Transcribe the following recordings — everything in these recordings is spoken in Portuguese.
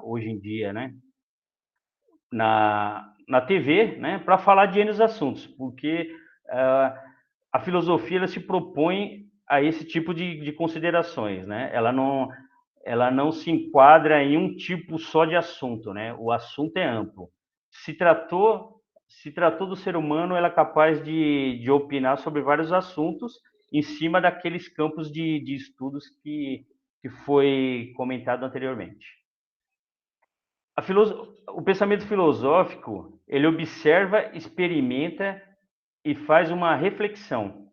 hoje em dia, né, na TV, né, para falar de N assuntos, porque a filosofia ela se propõe a esse tipo de considerações, né? Ela não se enquadra em um tipo só de assunto, né? O assunto é amplo. Se tratou, se tratou do ser humano, ela é capaz de opinar sobre vários assuntos em cima daqueles campos de estudos que foi comentado anteriormente. O pensamento filosófico, ele observa, experimenta e faz uma reflexão.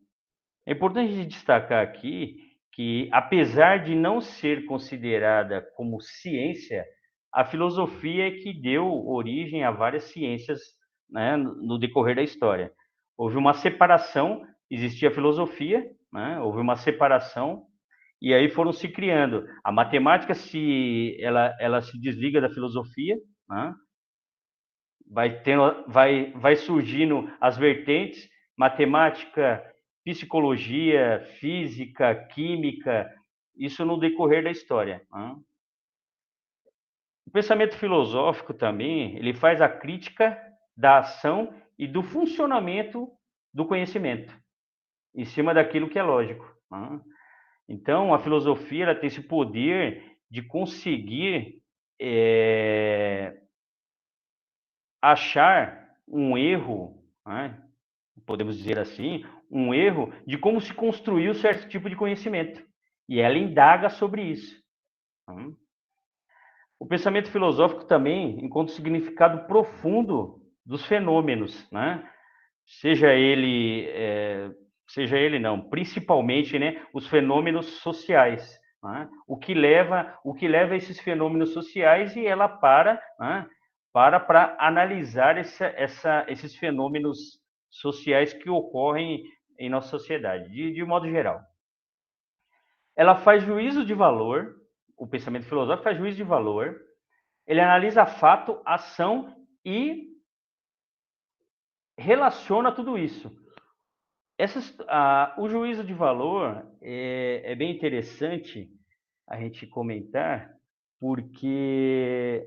É importante destacar aqui que, apesar de não ser considerada como ciência, a filosofia é que deu origem a várias ciências, né, no decorrer da história. Houve uma separação, existia a filosofia, né, houve uma separação, e aí foram se criando. A matemática ela se desliga da filosofia, né, vai surgindo as vertentes, matemática, psicologia, física, química, isso no decorrer da história. Né? O pensamento filosófico também, ele faz a crítica da ação e do funcionamento do conhecimento, em cima daquilo que é lógico. Né? Então, a filosofia ela tem esse poder de conseguir achar um erro, né? Podemos dizer assim, um erro de como se construiu certo tipo de conhecimento. E ela indaga sobre isso. O pensamento filosófico também encontra o significado profundo dos fenômenos, né? Seja ele, seja ele não, principalmente, né, os fenômenos sociais. Né? O que leva a esses fenômenos sociais e ela né, para analisar esses fenômenos sociais que ocorrem em nossa sociedade, de modo geral. Ela faz juízo de valor, o pensamento filosófico faz juízo de valor, ele analisa fato, ação e relaciona tudo isso. O juízo de valor é bem interessante a gente comentar, porque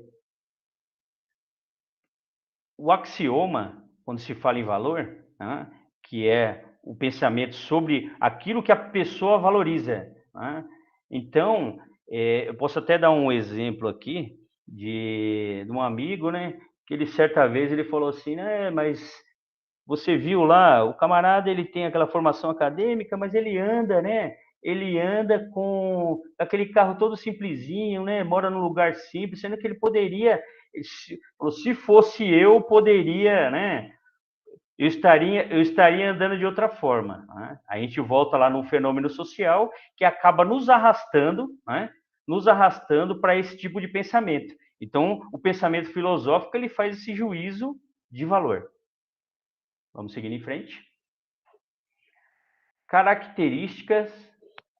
o axioma, quando se fala em valor, né, que é o pensamento sobre aquilo que a pessoa valoriza. Né? Então, eu posso até dar um exemplo aqui de um amigo, né, que ele certa vez ele falou assim, né, mas você viu lá, o camarada ele tem aquela formação acadêmica, mas ele anda, né? Ele anda com aquele carro todo simplesinho, né? Mora num lugar simples, sendo que ele poderia, se fosse eu, poderia, né? Eu estaria andando de outra forma. Né? A gente volta lá num fenômeno social que acaba nos arrastando, né? Nos arrastando para esse tipo de pensamento. Então, o pensamento filosófico ele faz esse juízo de valor. Vamos seguir em frente. Características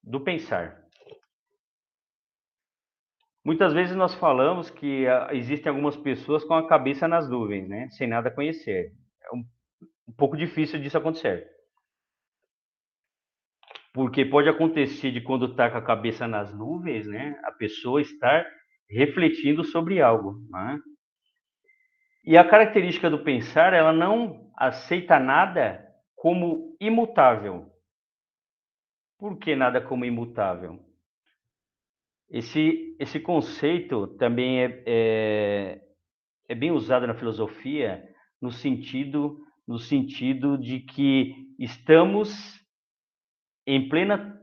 do pensar. Muitas vezes nós falamos que existem algumas pessoas com a cabeça nas nuvens, né? Sem nada conhecer. É um pouco difícil disso acontecer. Porque pode acontecer de quando está com a cabeça nas nuvens, né? A pessoa estar refletindo sobre algo, né? E a característica do pensar, ela não aceita nada como imutável. Por que nada como imutável? Esse conceito também é bem usado na filosofia no sentido de que estamos em plena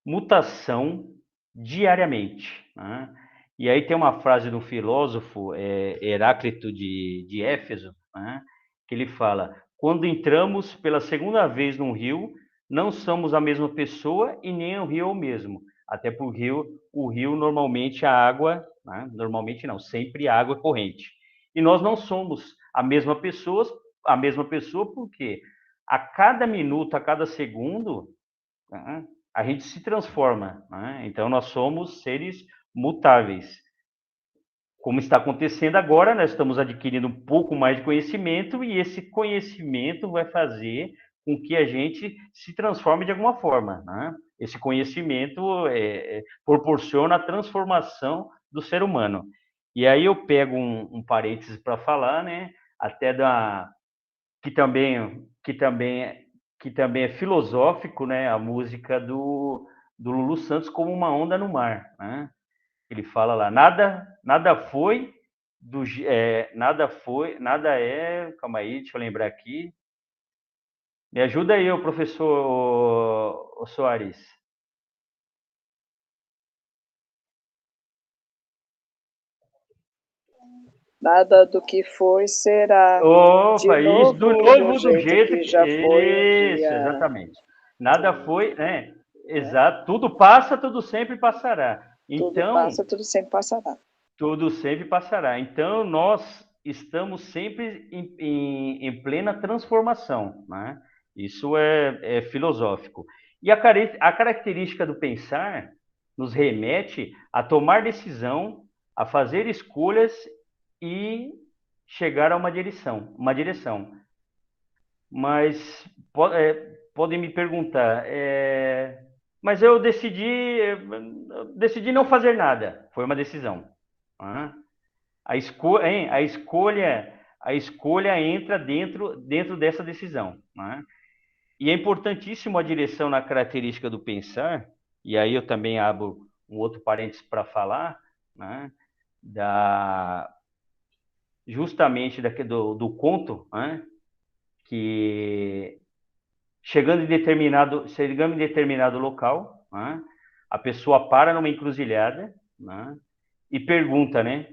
mutação diariamente. Né? E aí tem uma frase do filósofo Heráclito de Éfeso, né? Que ele fala: quando entramos pela segunda vez num rio, não somos a mesma pessoa e nem o rio é o mesmo. Até porque o rio normalmente a água, né? Normalmente não, sempre a água é corrente. E nós não somos a mesma pessoa porque a cada minuto, a cada segundo, né, a gente se transforma. Né? Então, nós somos seres mutáveis. Como está acontecendo agora, nós estamos adquirindo um pouco mais de conhecimento e esse conhecimento vai fazer com que a gente se transforme de alguma forma. Né? Esse conhecimento proporciona a transformação do ser humano. E aí eu pego um parênteses para falar, né? Até da que também que também que também é filosófico, né? A música do Lulu Santos, como uma onda no mar, né? Ele fala lá, nada foi nada é, calma aí, deixa eu lembrar aqui. Me ajuda aí, o professor o Soares. Nada do que foi será de Opa, isso, do novo do novo do jeito jeito que que. já foi um Isso, dia. exatamente. Nada foi, Tudo, né? né? Exato, tudo passa, tudo sempre passará. Tudo Então, passa, tudo sempre passará. tudo sempre passará. Então, nós estamos sempre em plena transformação, né? Isso é filosófico. E a característica do pensar nos remete a tomar decisão, a fazer escolhas e chegar a uma direção. Mas podem me perguntar, mas eu decidi não fazer nada. Foi uma decisão. Né? A escolha entra dentro dessa decisão. Né? E é importantíssimo a direção na característica do pensar, e aí eu também abro um outro parênteses para falar, né? da, justamente do conto, né? Que chegando em determinado local, né? A pessoa para numa encruzilhada, né? E pergunta, né?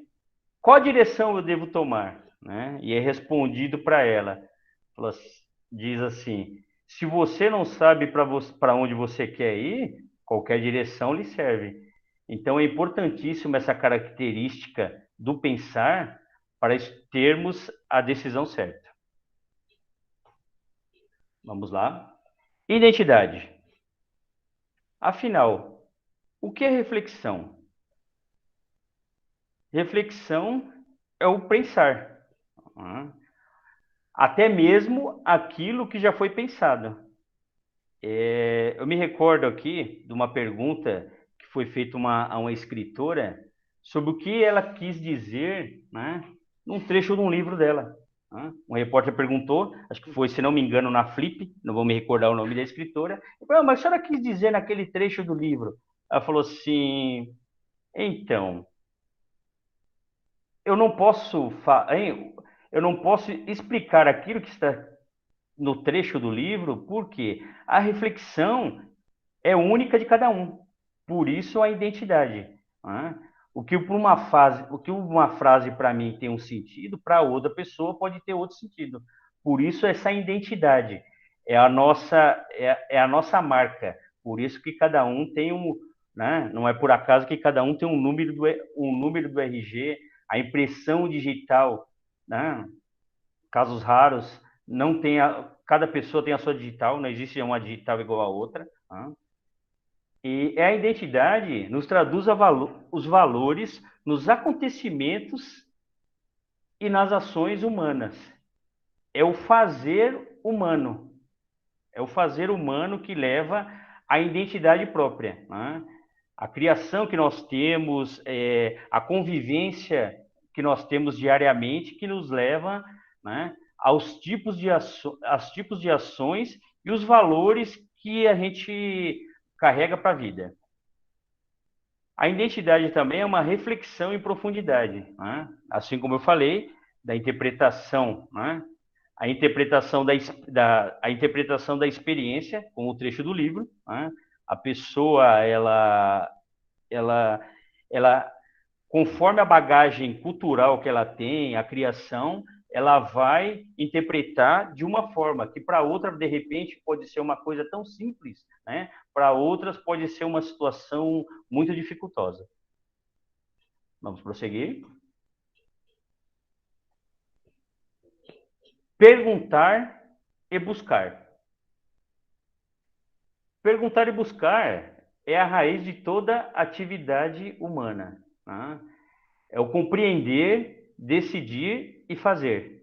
Qual direção eu devo tomar? Né? E é respondido para ela. Ela diz assim: se você não sabe para onde você quer ir, qualquer direção lhe serve. Então é importantíssimo essa característica do pensar para termos a decisão certa. Vamos lá. Identidade. Afinal, o que é reflexão? Reflexão é o pensar. Né? Até mesmo aquilo que já foi pensado. Eu me recordo aqui de uma pergunta que foi feita a uma escritora sobre o que ela quis dizer, né, num trecho de um livro dela. Né? Um repórter perguntou, acho que foi, se não me engano, na Flip, não vou me recordar o nome da escritora, falou, mas a senhora quis dizer naquele trecho do livro? Ela falou assim, então, eu não posso, eu não posso explicar aquilo que está no trecho do livro, porque a reflexão é única de cada um. Por isso a identidade. Né? O que uma frase para mim tem um sentido, para outra pessoa pode ter outro sentido. Por isso essa identidade é a nossa marca. Por isso que cada um tem né? Não é por acaso que cada um tem um número do RG, a impressão digital, né? Casos raros, não tem cada pessoa tem a sua digital, não existe uma digital igual a outra. Né? E a identidade nos traduz os valores nos acontecimentos e nas ações humanas. É o fazer humano. É o fazer humano que leva à identidade própria. Né? A criação que nós temos, a convivência que nós temos diariamente, que nos leva, né, aos tipos de ações e os valores que a gente carrega para a vida. A identidade também é uma reflexão em profundidade, né? Assim como eu falei, da interpretação, né? A interpretação da experiência, como o trecho do livro, né? A pessoa, ela, ela, conforme a bagagem cultural que ela tem, a criação, ela vai interpretar de uma forma que para outra, de repente, pode ser uma coisa tão simples, né? Para outras pode ser uma situação muito dificultosa. Vamos prosseguir. Perguntar e buscar. Perguntar e buscar é a raiz de toda atividade humana. Né? É o compreender, decidir e fazer.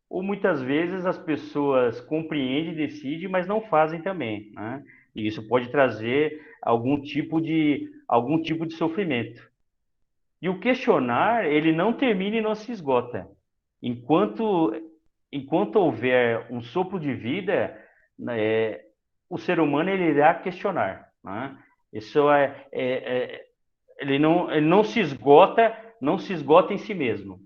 Ou muitas vezes as pessoas compreendem, decidem, mas não fazem também. Né? E isso pode trazer algum tipo de sofrimento. E o questionar, ele não termina e não se esgota. Enquanto houver um sopro de vida, o ser humano ele irá questionar. Né? Isso ele não se esgota, não se esgota em si mesmo.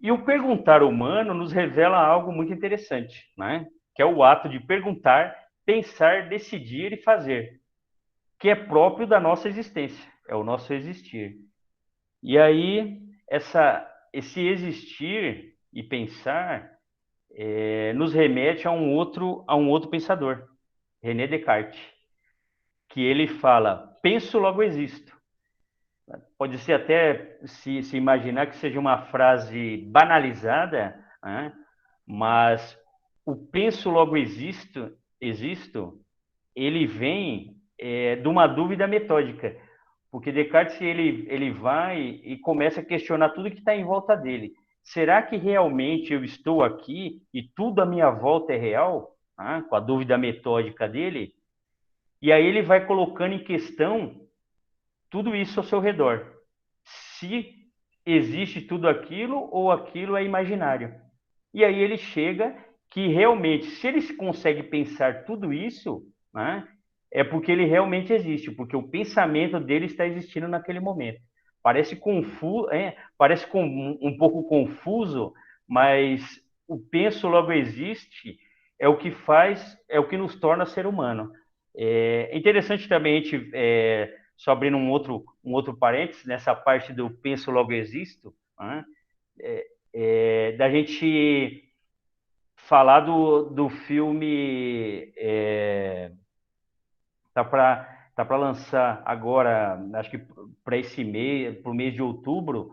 E o perguntar humano nos revela algo muito interessante, né? Que é o ato de perguntar, pensar, decidir e fazer, que é próprio da nossa existência, é o nosso existir. E aí, esse existir e pensar nos remete a um outro pensador, René Descartes, que ele fala, penso, logo existo. Pode ser até se imaginar que seja uma frase banalizada, né? Mas o penso, logo existo, ele vem de uma dúvida metódica, porque Descartes ele vai e começa a questionar tudo que está em volta dele. Será que realmente eu estou aqui e tudo à minha volta é real? Ah, com a dúvida metódica dele. E aí ele vai colocando em questão tudo isso ao seu redor. Se existe tudo aquilo ou aquilo é imaginário. E aí ele chega que realmente, se ele consegue pensar tudo isso, né, é porque ele realmente existe, porque o pensamento dele está existindo naquele momento. Parece confuso, parece um pouco confuso, mas o penso logo existe é o que faz, é o que nos torna ser humano. É interessante também a gente, só abrindo um outro parênteses, nessa parte do penso logo existo, né, da gente falar do filme tá para lançar agora, acho que para esse mês, para o mês de outubro,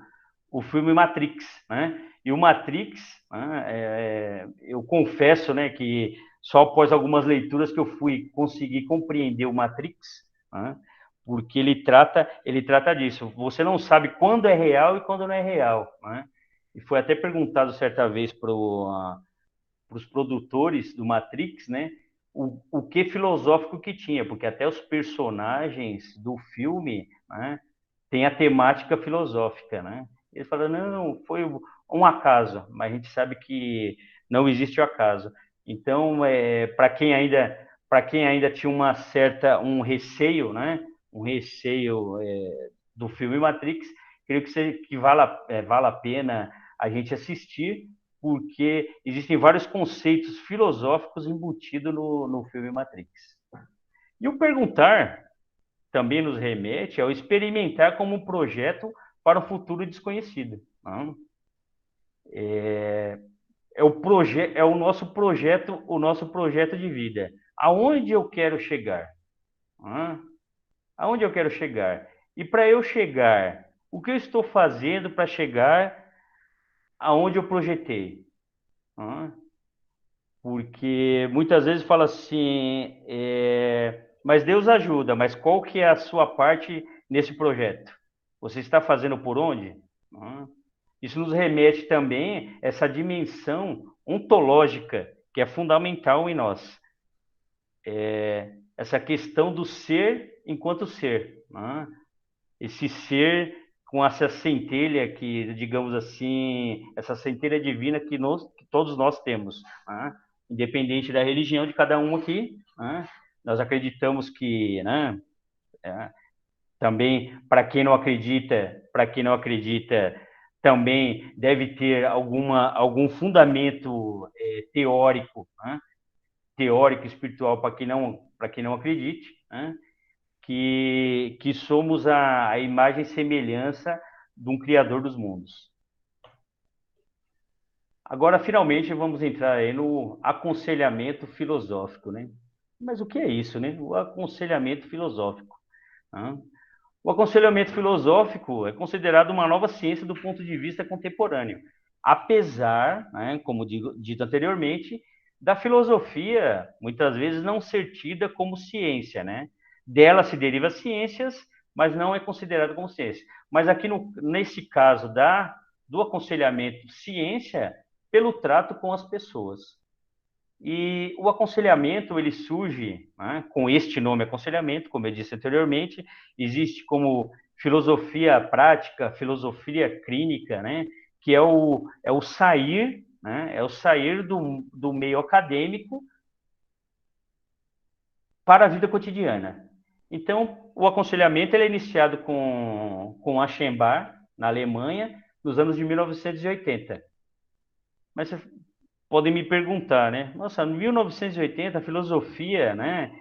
o filme Matrix, né? E o Matrix, né, eu confesso, né, que só após algumas leituras que eu fui conseguir compreender o Matrix, né, porque ele trata disso. Você não sabe quando é real e quando não é real, né? E foi até perguntado certa vez para os produtores do Matrix, né? O que filosófico que tinha, porque até os personagens do filme, né, tem a temática filosófica, né? Ele fala, não, foi um acaso, mas a gente sabe que não existe o acaso. Então, para quem ainda tinha um receio, né? Um receio do filme Matrix, creio que vale a pena a gente assistir, porque existem vários conceitos filosóficos embutidos no filme Matrix. E o perguntar também nos remete ao experimentar como um projeto para um futuro desconhecido. Não? É o nosso projeto de vida. Aonde eu quero chegar? Não? Aonde eu quero chegar? E para eu chegar, o que eu estou fazendo para chegar aonde eu projetei? Não? Porque muitas vezes fala assim, mas Deus ajuda, mas qual que é a sua parte nesse projeto? Você está fazendo por onde? Isso nos remete também a essa dimensão ontológica que é fundamental em nós. Essa questão do ser enquanto ser. Esse ser com essa centelha que, digamos assim, essa centelha divina que todos nós temos. Independente da religião de cada um aqui, nós acreditamos que, também para quem não acredita, também deve ter algum fundamento teórico espiritual para quem não acredite, que somos a imagem e semelhança de um Criador dos mundos. Agora, finalmente, vamos entrar aí no aconselhamento filosófico, né? Mas o que é isso, né? O aconselhamento filosófico. O aconselhamento filosófico é considerado uma nova ciência do ponto de vista contemporâneo, apesar, né, como dito anteriormente, da filosofia muitas vezes não ser tida como ciência, né? Dela se deriva ciências, mas não é considerado como ciência. Mas aqui nesse caso do aconselhamento ciência, pelo trato com as pessoas. E o aconselhamento, ele surge, né, com este nome aconselhamento, como eu disse anteriormente, existe como filosofia prática, filosofia clínica, né? Que é o sair, né? É o sair do meio acadêmico para a vida cotidiana. Então, o aconselhamento ele é iniciado com Aschenbach, na Alemanha, nos anos de 1980. Mas vocês podem me perguntar, né? Nossa, em 1980, a filosofia, né,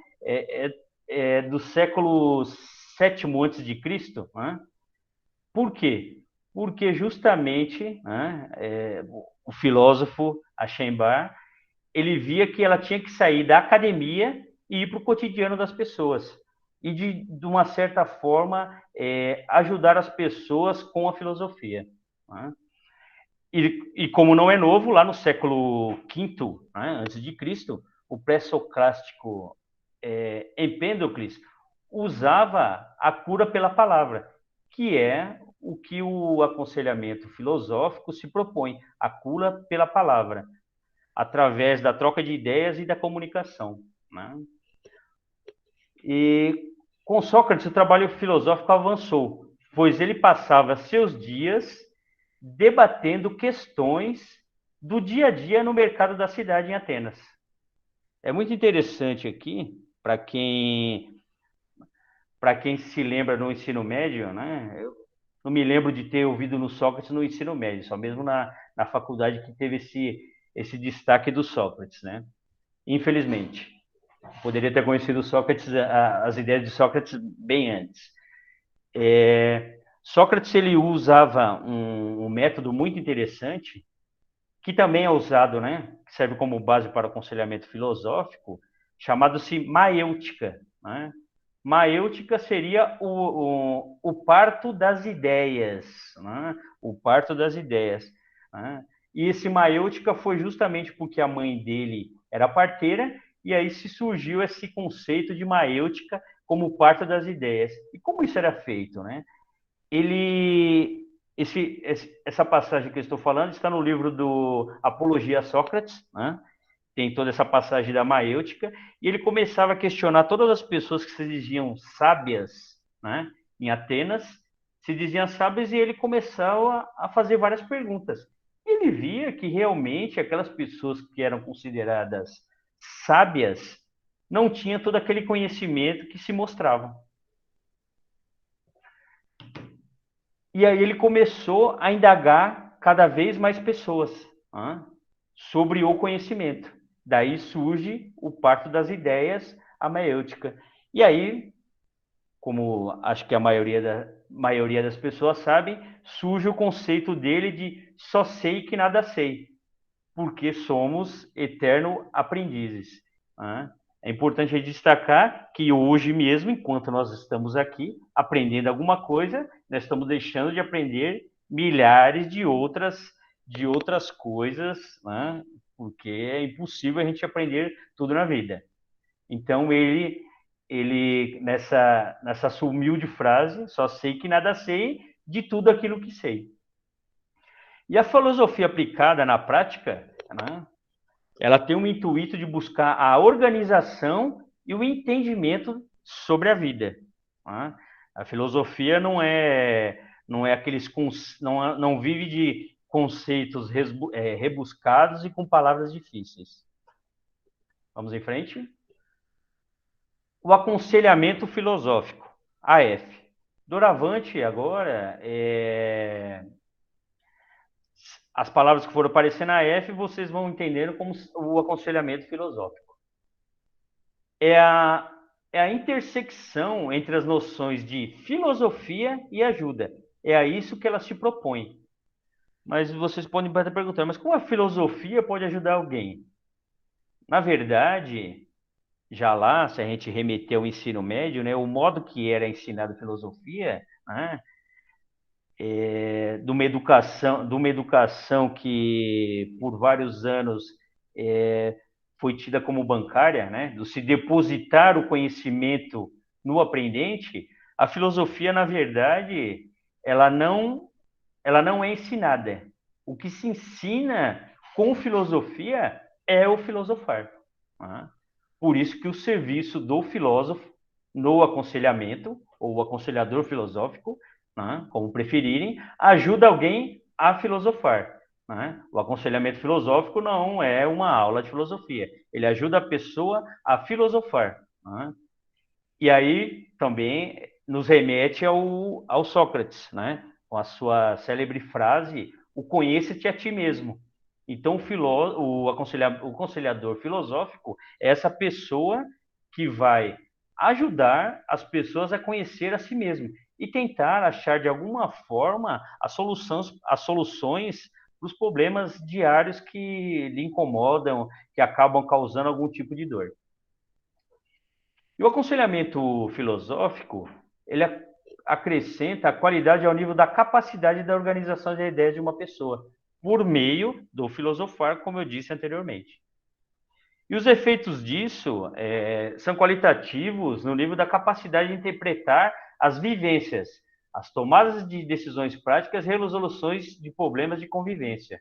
é do século sétimo antes de Cristo, né? Por quê? Porque justamente, né, o filósofo Aschenbach, ele via que ela tinha que sair da academia e ir para o cotidiano das pessoas. E, de uma certa forma, ajudar as pessoas com a filosofia. Né? E como não é novo, lá no século V, né, antes de Cristo, o pré-socrático Empédocles usava a cura pela palavra, que é o que o aconselhamento filosófico se propõe, a cura pela palavra, através da troca de ideias e da comunicação. Né? E com Sócrates, o trabalho filosófico avançou, pois ele passava seus dias debatendo questões do dia a dia no mercado da cidade em Atenas. É muito interessante aqui, para quem se lembra no ensino médio, né? Eu não me lembro de ter ouvido no Sócrates no ensino médio, só mesmo na faculdade que teve esse destaque do Sócrates, né? Infelizmente. Poderia ter conhecido Sócrates, as ideias de Sócrates bem antes. Sócrates ele usava um método muito interessante, que também é usado, né, que serve como base para o aconselhamento filosófico, chamado-se maêutica. Né? Maêutica seria o parto das ideias, né? O parto das ideias. Né? E esse maêutica foi justamente porque a mãe dele era parteira, e aí se surgiu esse conceito de maêutica como parto das ideias. E como isso era feito? Né? Essa passagem que eu estou falando está no livro do Apologia a Sócrates, né? Tem toda essa passagem da maêutica, e ele começava a questionar todas as pessoas que se diziam sábias, né, em Atenas, se diziam sábias, e ele começava a fazer várias perguntas. Ele via que realmente aquelas pessoas que eram consideradas sábias não tinham todo aquele conhecimento que se mostravam. E aí ele começou a indagar cada vez mais pessoas sobre o conhecimento. Daí surge o parto das ideias, a maêutica. E aí, como acho que a maioria das pessoas sabem, surge o conceito dele de só sei que nada sei, porque somos eterno aprendizes. É importante destacar que hoje mesmo, enquanto nós estamos aqui aprendendo alguma coisa, nós estamos deixando de aprender milhares de outras coisas, né? Porque é impossível a gente aprender tudo na vida. Então ele nessa sua humilde frase, só sei que nada sei de tudo aquilo que sei. E a filosofia aplicada na prática, né? Ela tem um intuito de buscar a organização e o entendimento sobre a vida. Tá? A filosofia não é aqueles não vive de conceitos rebuscados e com palavras difíceis. Vamos em frente. O aconselhamento filosófico, AF. Doravante agora as palavras que foram aparecer na F, vocês vão entendendo como o aconselhamento filosófico. É a intersecção entre as noções de filosofia e ajuda. É a isso que ela se propõe. Mas vocês podem estar perguntando, mas como a filosofia pode ajudar alguém? Na verdade, já lá, se a gente remeter ao ensino médio, né, o modo que era ensinado filosofia, né, de uma educação que por vários anos foi tida como bancária, né, do se depositar o conhecimento no aprendente, a filosofia, na verdade, ela não é ensinada. O que se ensina com filosofia é o filosofar. Tá? Por isso que o serviço do filósofo no aconselhamento, ou aconselhador filosófico, né, como preferirem, ajuda alguém a filosofar. Né? O aconselhamento filosófico não é uma aula de filosofia, ele ajuda a pessoa a filosofar. Né? E aí também nos remete ao Sócrates, né? Com a sua célebre frase, o conheça-te a ti mesmo. Então, o aconselhador filosófico é essa pessoa que vai ajudar as pessoas a conhecer a si mesmo e tentar achar de alguma forma as soluções para os problemas diários que lhe incomodam, que acabam causando algum tipo de dor. E o aconselhamento filosófico, ele acrescenta a qualidade ao nível da capacidade da organização das ideias de uma pessoa, por meio do filosofar, como eu disse anteriormente. E os efeitos disso são qualitativos no nível da capacidade de interpretar as vivências, as tomadas de decisões práticas e resoluções de problemas de convivência.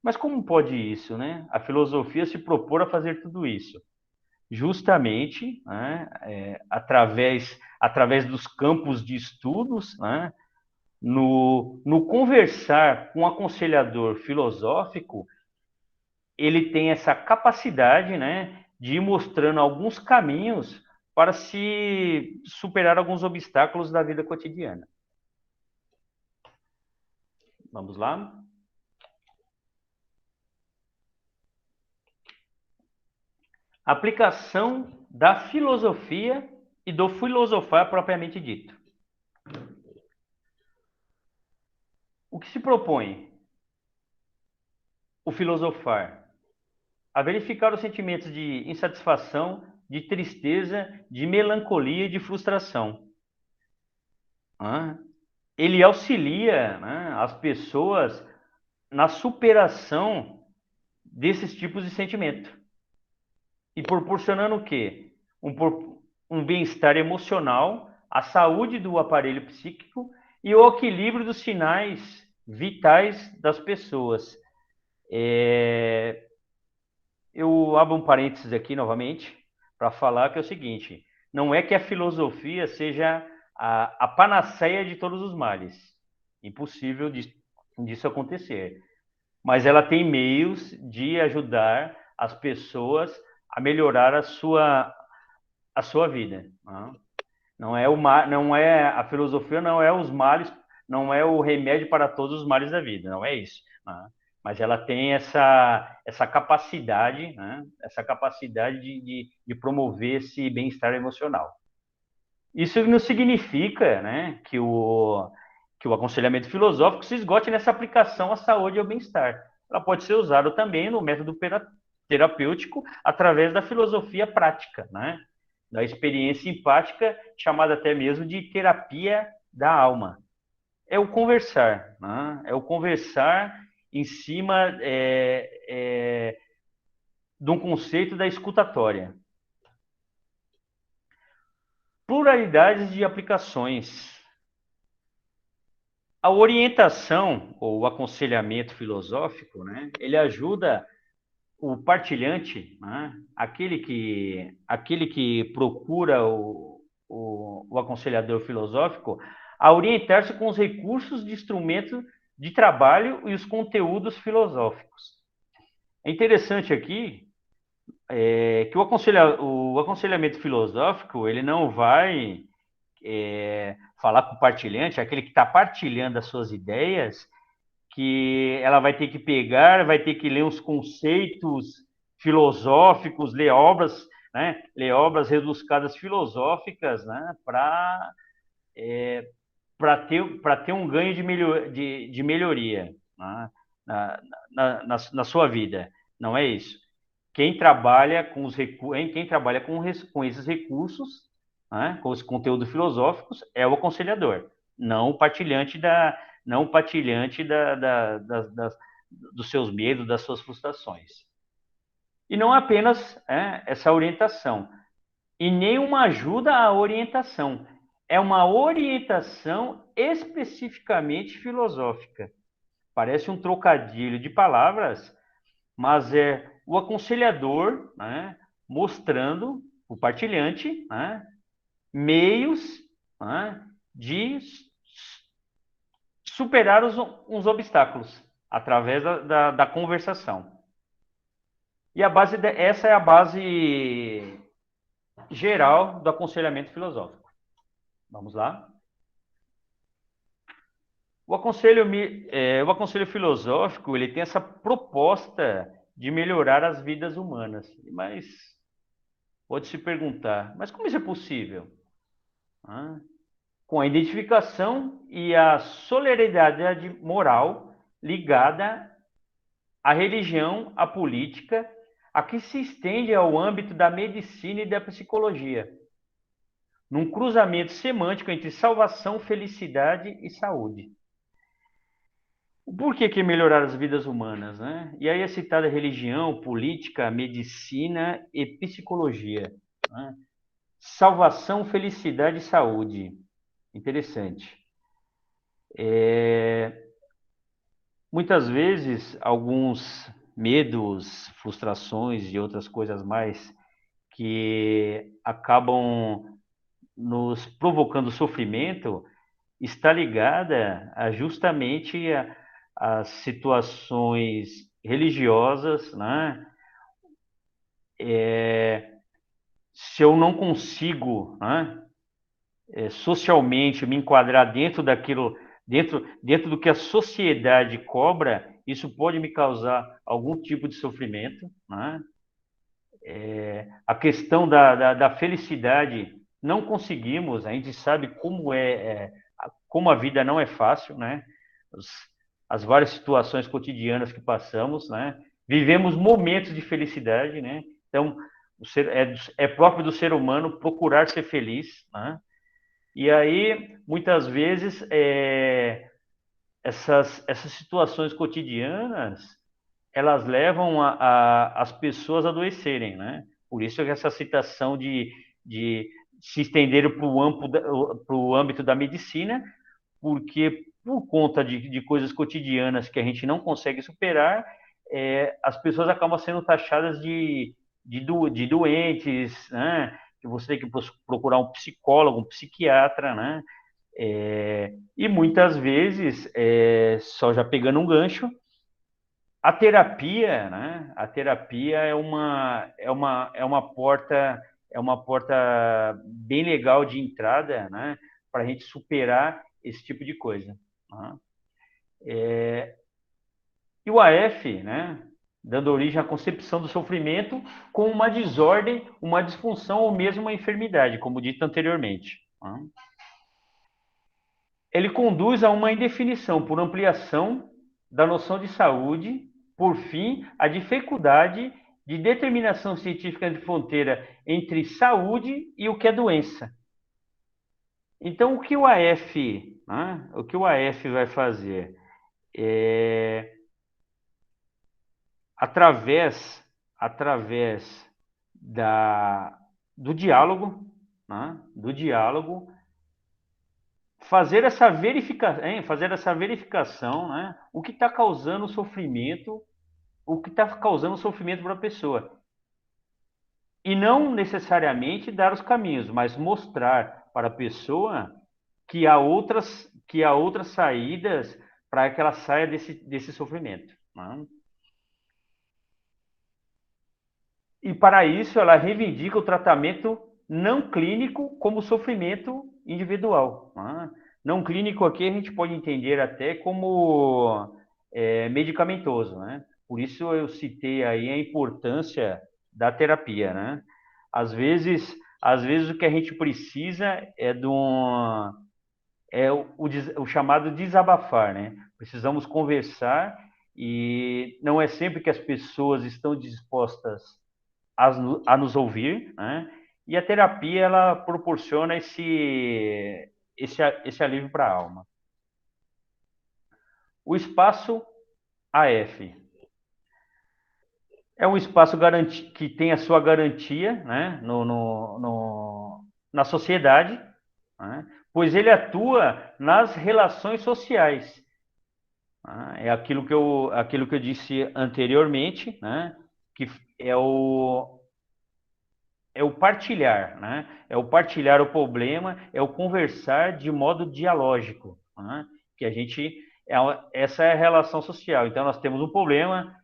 Mas como pode isso, né? A filosofia se propor a fazer tudo isso? Justamente, né, através dos campos de estudos, né, no conversar com um aconselhador filosófico, ele tem essa capacidade, né, de ir mostrando alguns caminhos para se superar alguns obstáculos da vida cotidiana. Vamos lá? Aplicação da filosofia e do filosofar propriamente dito. O que se propõe? O filosofar. A verificar os sentimentos de insatisfação, de tristeza, de melancolia e de frustração. Ele auxilia, né, as pessoas na superação desses tipos de sentimento. E proporcionando o quê? Um bem-estar emocional, a saúde do aparelho psíquico e o equilíbrio dos sinais vitais das pessoas. Eu abro um parênteses aqui novamente para falar que é o seguinte: não é que a filosofia seja a panaceia de todos os males. Impossível disso acontecer. Mas ela tem meios de ajudar as pessoas a melhorar a sua vida. Não é a filosofia não é os males, não é o remédio para todos os males da vida, não é isso. Mas ela tem essa capacidade, né? Essa capacidade de promover esse bem-estar emocional. Isso não significa, né, que o aconselhamento filosófico se esgote nessa aplicação à saúde e ao bem-estar. Ela pode ser usada também no método terapêutico através da filosofia prática, né? Da experiência empática, chamada até mesmo de terapia da alma. É o conversar, né? É o conversar em cima de um conceito da escutatória. Pluralidades de aplicações. A orientação ou o aconselhamento filosófico, né, ele ajuda o partilhante, né, aquele que procura o aconselhador filosófico, a orientar-se com os recursos de instrumento de trabalho e os conteúdos filosóficos. É interessante aqui que o aconselhamento filosófico ele não vai falar com o partilhante, aquele que está partilhando as suas ideias, que ela vai ter que pegar, vai ter que ler os conceitos filosóficos, ler obras, né? Ler obras rebuscadas filosóficas, né? Para ter um ganho de melhoria, né? na sua vida. Não é isso. Quem trabalha com esses recursos, né? Com os conteúdos filosóficos, é o aconselhador, não o partilhante dos seus medos, das suas frustrações. E não apenas essa orientação, e nem uma ajuda à orientação, é uma orientação especificamente filosófica. Parece um trocadilho de palavras, mas é o aconselhador, né, mostrando o partilhante, né, meios, né, de superar uns obstáculos através da conversação. E essa é a base geral do aconselhamento filosófico. Vamos lá? O aconselho filosófico, ele tem essa proposta de melhorar as vidas humanas. Mas pode se perguntar, mas como isso é possível? Com a identificação e a solidariedade moral ligada à religião, à política, a que se estende ao âmbito da medicina e da psicologia, num cruzamento semântico entre salvação, felicidade e saúde. Por que melhorar as vidas humanas, né? E aí é citada religião, política, medicina e psicologia. Né? Salvação, felicidade e saúde. Interessante. Muitas vezes, alguns medos, frustrações e outras coisas mais que acabam nos provocando sofrimento está ligada justamente às situações religiosas, né? Se eu não consigo, né, socialmente me enquadrar dentro daquilo, dentro do que a sociedade cobra, isso pode me causar algum tipo de sofrimento, né? A questão da felicidade, não conseguimos, a gente sabe como a vida não é fácil, né? As várias situações cotidianas que passamos, né? Vivemos momentos de felicidade, né? Então, é próprio do ser humano procurar ser feliz, né? E aí, muitas vezes, essas situações cotidianas, elas levam as pessoas a adoecerem, né? Por isso que essa citação de se estender para o âmbito da medicina, porque por conta de coisas cotidianas que a gente não consegue superar, as pessoas acabam sendo taxadas de doentes, né? Que você tem que procurar um psicólogo, um psiquiatra, né? E muitas vezes, só já pegando um gancho, a terapia, né? A terapia é uma porta bem legal de entrada, né? Para a gente superar esse tipo de coisa. Né? E o AF, né? Dando origem à concepção do sofrimento como uma desordem, uma disfunção ou mesmo uma enfermidade, como dito anteriormente. Né? Ele conduz a uma indefinição por ampliação da noção de saúde, por fim, a dificuldade de determinação científica de fronteira entre saúde e o que é doença. Então, o que o AF, né, o que o AF vai fazer? Através do diálogo, né, fazer essa verificação, né, o que está causando sofrimento para a pessoa. E não necessariamente dar os caminhos, mas mostrar para a pessoa que há outras saídas para que ela saia desse sofrimento. Né? E para isso ela reivindica o tratamento não clínico como sofrimento individual. Né? Não clínico aqui a gente pode entender até como medicamentoso, né? Por isso eu citei aí a importância da terapia, né? Às vezes o que a gente precisa é o chamado desabafar, né? Precisamos conversar e não é sempre que as pessoas estão dispostas a nos ouvir, né? E a terapia ela proporciona esse alívio para a alma. O espaço AF é um espaço que tem a sua garantia, né, na sociedade, né, pois ele atua nas relações sociais. É aquilo que eu disse anteriormente, né, que é o partilhar, né? É o partilhar o problema, é o conversar de modo dialógico, né? que a gente essa é a relação social. Então nós temos um problema,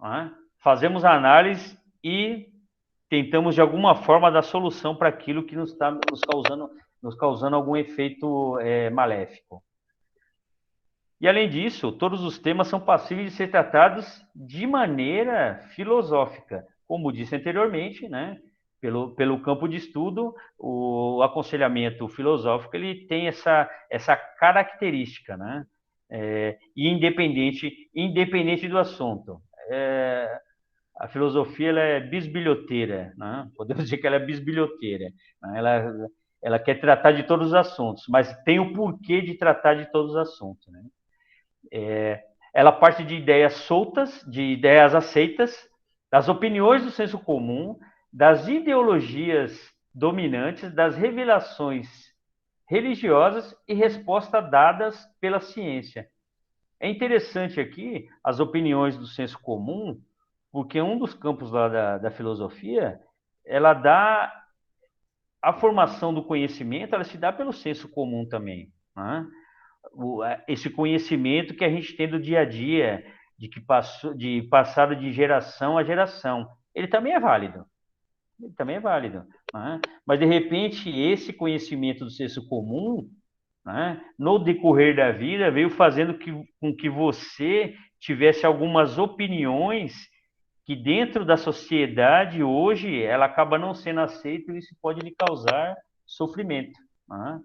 né? Fazemos a análise e tentamos de alguma forma dar solução para aquilo que nos está nos causando algum efeito maléfico. E além disso, todos os temas são passíveis de ser tratados de maneira filosófica, como disse anteriormente, né? Pelo campo de estudo, o aconselhamento filosófico ele tem essa característica, né? E independente do assunto. A filosofia ela é bisbilhoteira, né? Podemos dizer que ela é bisbilhoteira. Né? Ela quer tratar de todos os assuntos, mas tem o porquê de tratar de todos os assuntos. Né? Ela parte de ideias soltas, de ideias aceitas, das opiniões do senso comum, das ideologias dominantes, das revelações religiosas e respostas dadas pela ciência. É interessante aqui as opiniões do senso comum, porque um dos campos lá da filosofia, ela dá a formação do conhecimento, ela se dá pelo senso comum também, né? Esse conhecimento que a gente tem do dia a dia, de passado de geração a geração, ele também é válido. Ele também é válido. Né? Mas, de repente, esse conhecimento do senso comum, né, no decorrer da vida, veio fazendo com que você tivesse algumas opiniões que dentro da sociedade hoje ela acaba não sendo aceita e isso pode lhe causar sofrimento. Né?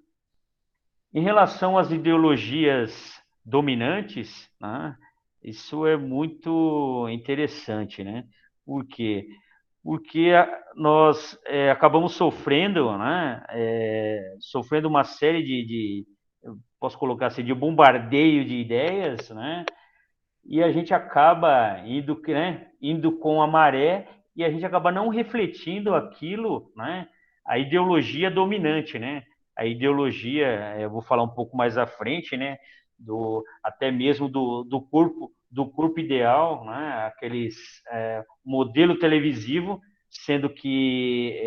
Em relação às ideologias dominantes, né, isso é muito interessante, né? Por quê? Porque nós acabamos sofrendo, né, sofrendo uma série eu posso colocar assim, de bombardeio de ideias, né? E a gente acaba indo com a maré e a gente acaba não refletindo aquilo, né? A ideologia dominante, né? A ideologia, eu vou falar um pouco mais à frente, né? Até mesmo do corpo ideal, né? Aqueles modelo televisivo, sendo que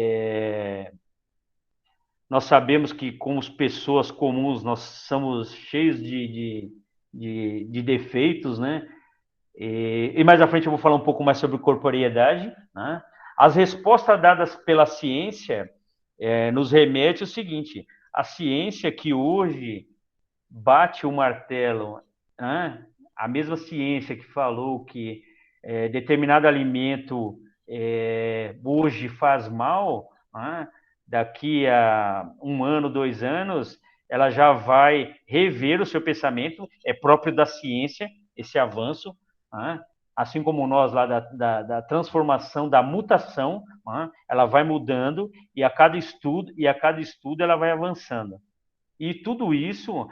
nós sabemos que como pessoas comuns nós somos cheios de defeitos, né? E mais à frente eu vou falar um pouco mais sobre corporeidade. Né? As respostas dadas pela ciência nos remete ao seguinte: a ciência que hoje bate o martelo, né? A mesma ciência que falou que determinado alimento hoje faz mal, né? Daqui a 1 ano, 2 anos, ela já vai rever o seu pensamento, é próprio da ciência esse avanço, né? Assim como nós lá da transformação, da mutação, né? Ela vai mudando e a cada estudo ela vai avançando. E tudo isso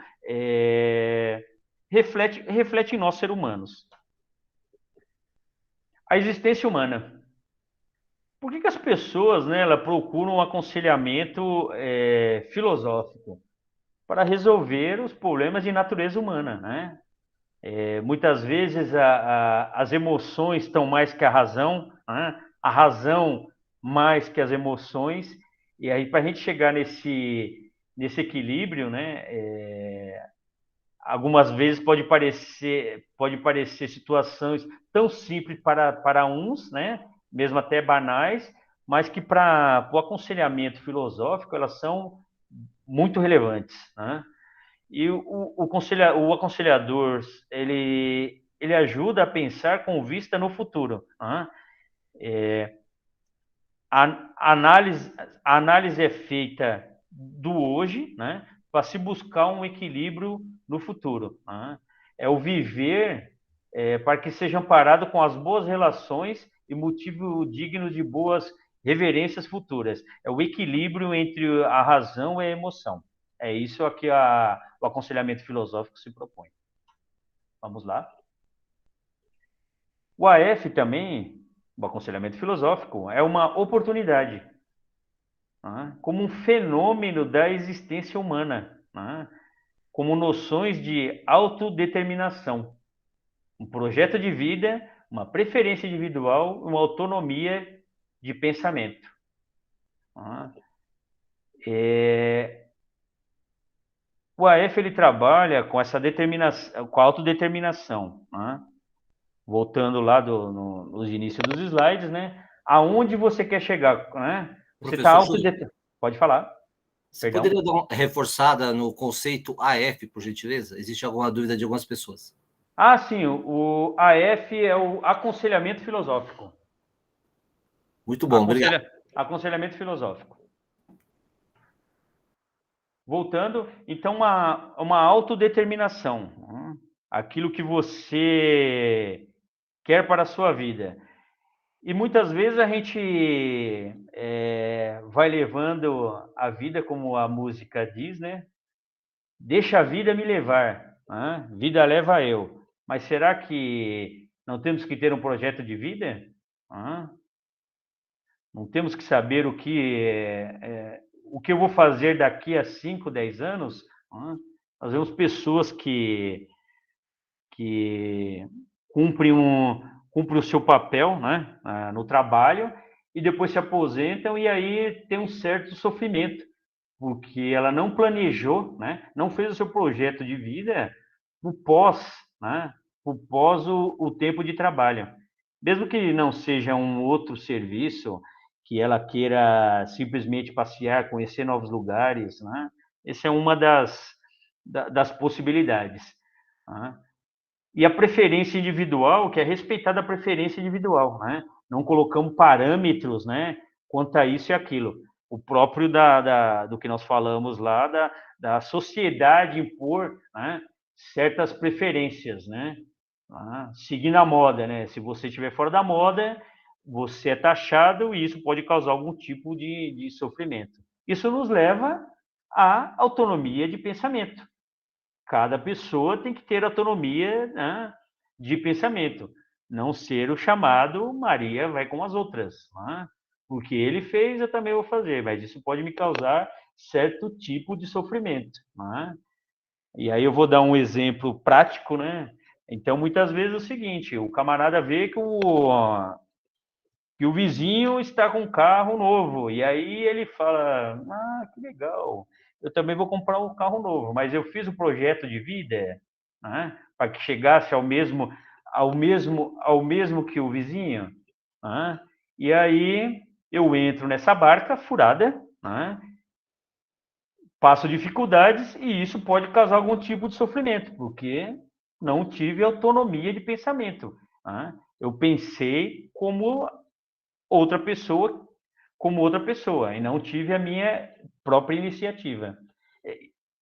reflete em nós, seres humanos. A existência humana. Por que as pessoas, né, procuram um aconselhamento filosófico? Para resolver os problemas de natureza humana, né? Muitas vezes as emoções estão mais que a razão, né? A razão mais que as emoções, e aí para a gente chegar nesse equilíbrio, né? Algumas vezes pode parecer situações tão simples para uns, né? Mesmo até banais, mas que para o aconselhamento filosófico elas são muito relevantes, né? E o aconselhador, ele ajuda a pensar com vista no futuro. Né? A análise é feita do hoje, né? Para se buscar um equilíbrio no futuro. Né? É o viver para que seja amparado com as boas relações e motivo digno de boas reverências futuras. É o equilíbrio entre a razão e a emoção. É isso que o aconselhamento filosófico se propõe. Vamos lá. O AF também, o aconselhamento filosófico, é uma oportunidade, né? Como um fenômeno da existência humana, né? Como noções de autodeterminação, um projeto de vida, uma preferência individual, uma autonomia de pensamento. Né? O AF ele trabalha com essa determinação, com a autodeterminação, né? Voltando lá nos inícios dos slides, né? Aonde você quer chegar, né? Você está autodeterminado. Pode falar. Você poderia dar uma reforçada no conceito AF, por gentileza? Existe alguma dúvida de algumas pessoas? Ah, sim. O AF é o aconselhamento filosófico. Muito bom, obrigado. Aconselhamento filosófico. Voltando, então, uma autodeterminação. Aquilo que você quer para a sua vida. E muitas vezes a gente vai levando a vida, como a música diz, né? Deixa a vida me levar. Né? Vida leva eu. Mas será que não temos que ter um projeto de vida? Não temos que saber o que eu vou fazer daqui a 5, 10 anos? Nós vemos pessoas que cumprem o seu papel, né, no trabalho e depois se aposentam e aí tem um certo sofrimento, porque ela não planejou, né, não fez o seu projeto de vida no pós, né, o tempo de trabalho. Mesmo que não seja um outro serviço, que ela queira simplesmente passear, conhecer novos lugares, né? Essa é uma das possibilidades. Né? E a preferência individual, que é respeitada a preferência individual, né? Não colocamos parâmetros, né, quanto a isso e aquilo. O próprio do que nós falamos lá, da sociedade impor, né, certas preferências, né? Seguindo a moda, né? Se você estiver fora da moda, você é taxado e isso pode causar algum tipo de sofrimento. Isso nos leva à autonomia de pensamento. Cada pessoa tem que ter autonomia, né, de pensamento. Não ser o chamado Maria vai com as outras. Né? O que ele fez, eu também vou fazer, mas isso pode me causar certo tipo de sofrimento. Né? E aí eu vou dar um exemplo prático, né? Então, muitas vezes é o seguinte, o camarada vê que o vizinho está com um carro novo, e aí ele fala, que legal, eu também vou comprar um carro novo, mas eu fiz o projeto de vida, né, para que chegasse ao mesmo que o vizinho, né, e aí eu entro nessa barca furada, né, passo dificuldades e isso pode causar algum tipo de sofrimento, porque não tive autonomia de pensamento. Né? Eu pensei como outra pessoa, e não tive a minha própria iniciativa.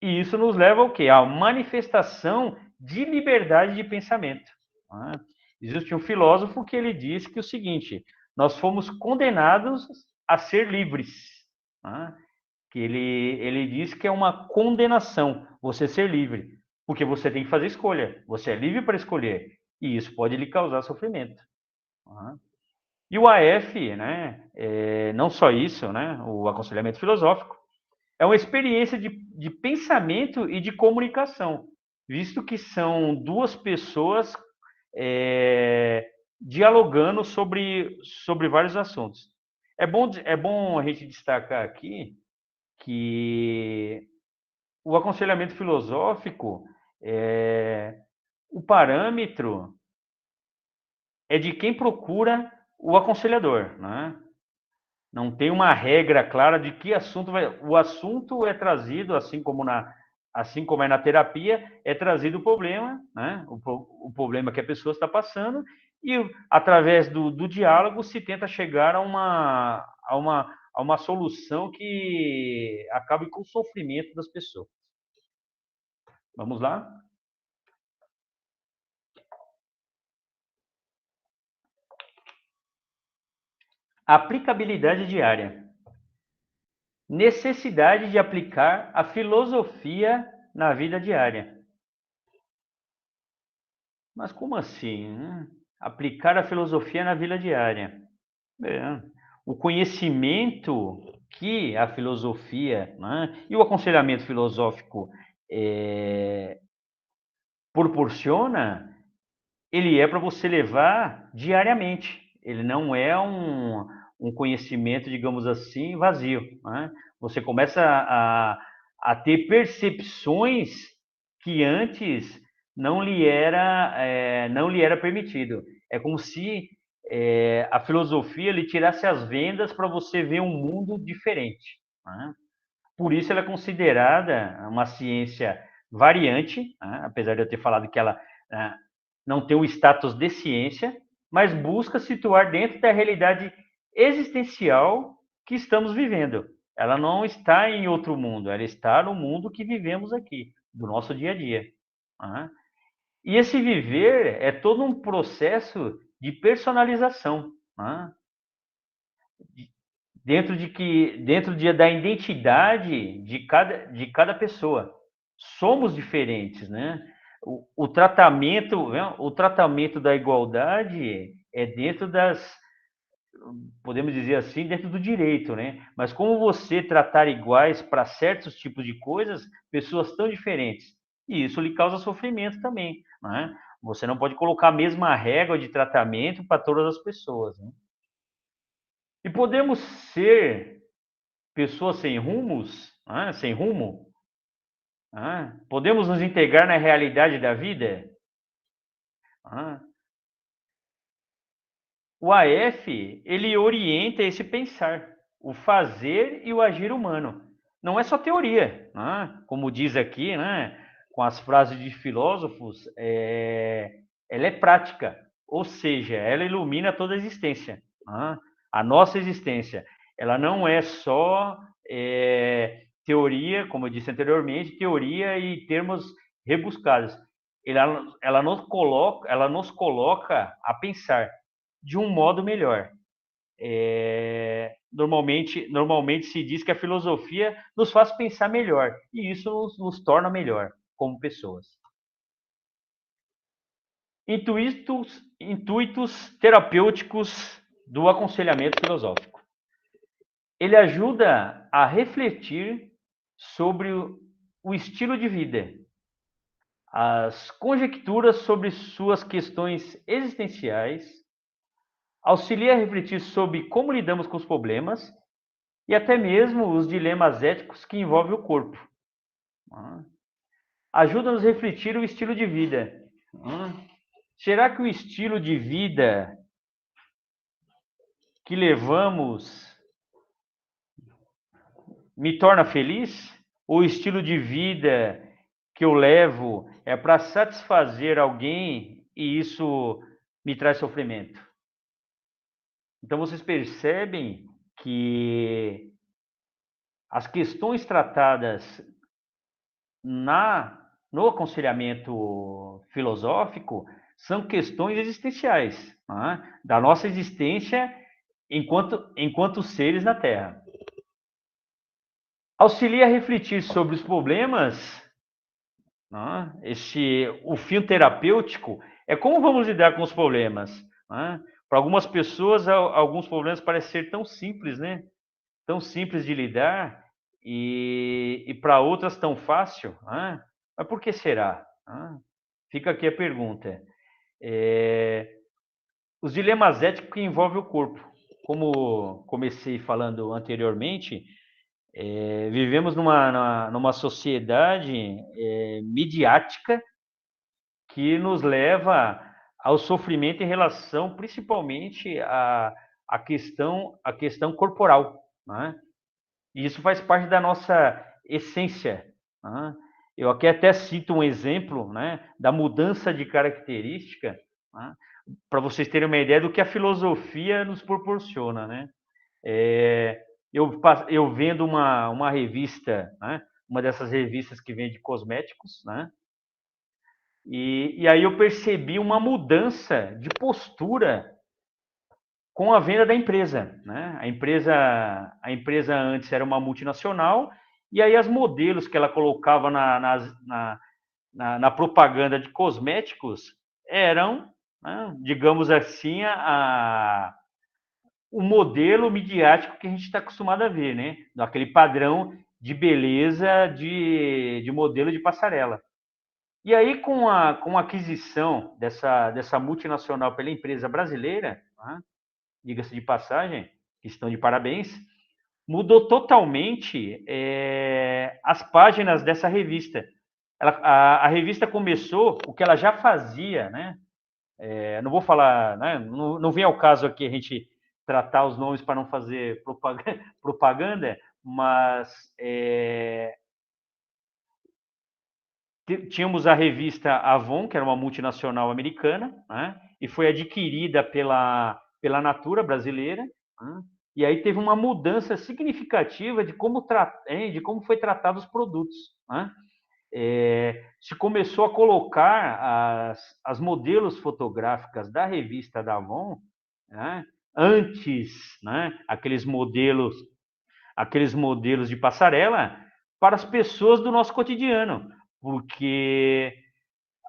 E isso nos leva ao quê? À manifestação de liberdade de pensamento. Né? Existe um filósofo que ele diz que o seguinte: nós fomos condenados a ser livres. Né? Que ele diz que é uma condenação você ser livre, porque você tem que fazer escolha, você é livre para escolher, e isso pode lhe causar sofrimento. E o AF, né, não só isso, né, o aconselhamento filosófico, é uma experiência de pensamento e de comunicação, visto que são duas pessoas dialogando sobre vários assuntos. É bom a gente destacar aqui que o aconselhamento filosófico, o parâmetro é de quem procura o aconselhador, né? Não tem uma regra clara de que assunto vai. O assunto é trazido, assim como é na terapia, é trazido o problema, né? O problema que a pessoa está passando, e através do diálogo se tenta chegar a uma solução que acabe com o sofrimento das pessoas. Vamos lá? Aplicabilidade diária. Necessidade de aplicar a filosofia na vida diária. Mas como assim? Né? Aplicar a filosofia na vida diária. O conhecimento que a filosofia, né, e o aconselhamento filosófico proporciona, ele é para você levar diariamente. Ele não é um conhecimento, digamos assim, vazio. Né? Você começa a ter percepções que antes não lhe era permitido. É como se a filosofia lhe tirasse as vendas para você ver um mundo diferente, né? Por isso ela é considerada uma ciência variante, né? Apesar de eu ter falado que ela não tem o status de ciência, mas busca situar dentro da realidade existencial que estamos vivendo. Ela não está em outro mundo, ela está no mundo que vivemos aqui, do nosso dia a dia, né? E esse viver é todo um processo de personalização, né? Da identidade de cada pessoa. Somos diferentes, né? O tratamento da igualdade é dentro podemos dizer assim, dentro do direito, né? Mas como você tratar iguais para certos tipos de coisas, pessoas tão diferentes, e isso lhe causa sofrimento também, né? Você não pode colocar a mesma régua de tratamento para todas as pessoas, né? E podemos ser pessoas sem rumos, sem rumo? Podemos nos integrar na realidade da vida? O AF, ele orienta esse pensar, o fazer e o agir humano. Não é só teoria, como diz aqui, com as frases de filósofos, ela é prática, ou seja, ela ilumina toda a existência, a nossa existência. Ela não é só teoria, como eu disse anteriormente, teoria e termos rebuscados. Ela nos coloca a pensar de um modo melhor. Normalmente se diz que a filosofia nos faz pensar melhor, e isso nos torna melhor como pessoas. Intuitos terapêuticos do aconselhamento filosófico. Ele ajuda a refletir sobre o estilo de vida, as conjecturas sobre suas questões existenciais, auxilia a refletir sobre como lidamos com os problemas e até mesmo os dilemas éticos que envolvem o corpo. Ajuda-nos a refletir o estilo de vida. Será que o estilo de vida que levamos me torna feliz? Ou o estilo de vida que eu levo é para satisfazer alguém e isso me traz sofrimento? Então vocês percebem que as questões tratadas no aconselhamento filosófico são questões existenciais, da nossa existência enquanto seres na Terra. Auxilia a refletir sobre os problemas, o fim terapêutico é como vamos lidar com os problemas. Para algumas pessoas, alguns problemas parecem ser tão simples, né? Tão simples de lidar, e para outras tão fácil. Mas por que será? Fica aqui a pergunta. Os dilemas éticos que envolvem o corpo. Como comecei falando anteriormente, vivemos numa sociedade midiática que nos leva ao sofrimento em relação principalmente à questão corporal, E isso faz parte da nossa essência. Eu aqui até cito um exemplo, da mudança de característica, para vocês terem uma ideia do que a filosofia nos proporciona, Eu vendo uma revista, uma dessas revistas que vende cosméticos, e aí eu percebi uma mudança de postura com a venda da empresa, A empresa antes era uma multinacional, e aí as modelos que ela colocava na propaganda de cosméticos eram, digamos assim, o modelo midiático que a gente está acostumado a ver, Daquele padrão de beleza de modelo de passarela. E aí, com a aquisição dessa multinacional pela empresa brasileira, diga-se de passagem, que estão de parabéns, mudou totalmente as páginas dessa revista. A revista começou, o que ela já fazia, né? Não vou falar, né? Não vem ao caso aqui a gente tratar os nomes para não fazer propaganda, mas tínhamos a revista Avon, que era uma multinacional americana, né? E foi adquirida pela Natura brasileira, né? E aí teve uma mudança significativa de como foi tratado os produtos, né? Se começou a colocar as modelos fotográficas da revista da Avon, né? Antes, né? Aqueles modelos de passarela para as pessoas do nosso cotidiano, porque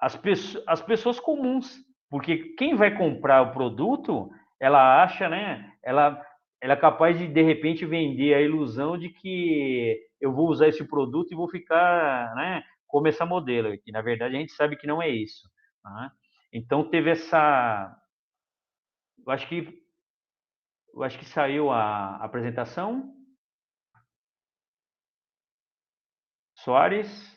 as pessoas comuns, porque quem vai comprar o produto, ela acha, né? Ela é capaz de repente vender a ilusão de que eu vou usar esse produto e vou ficar, né? Como essa modelo, que na verdade a gente sabe que não é isso. Né? Então teve essa, eu acho que saiu a apresentação. Soares.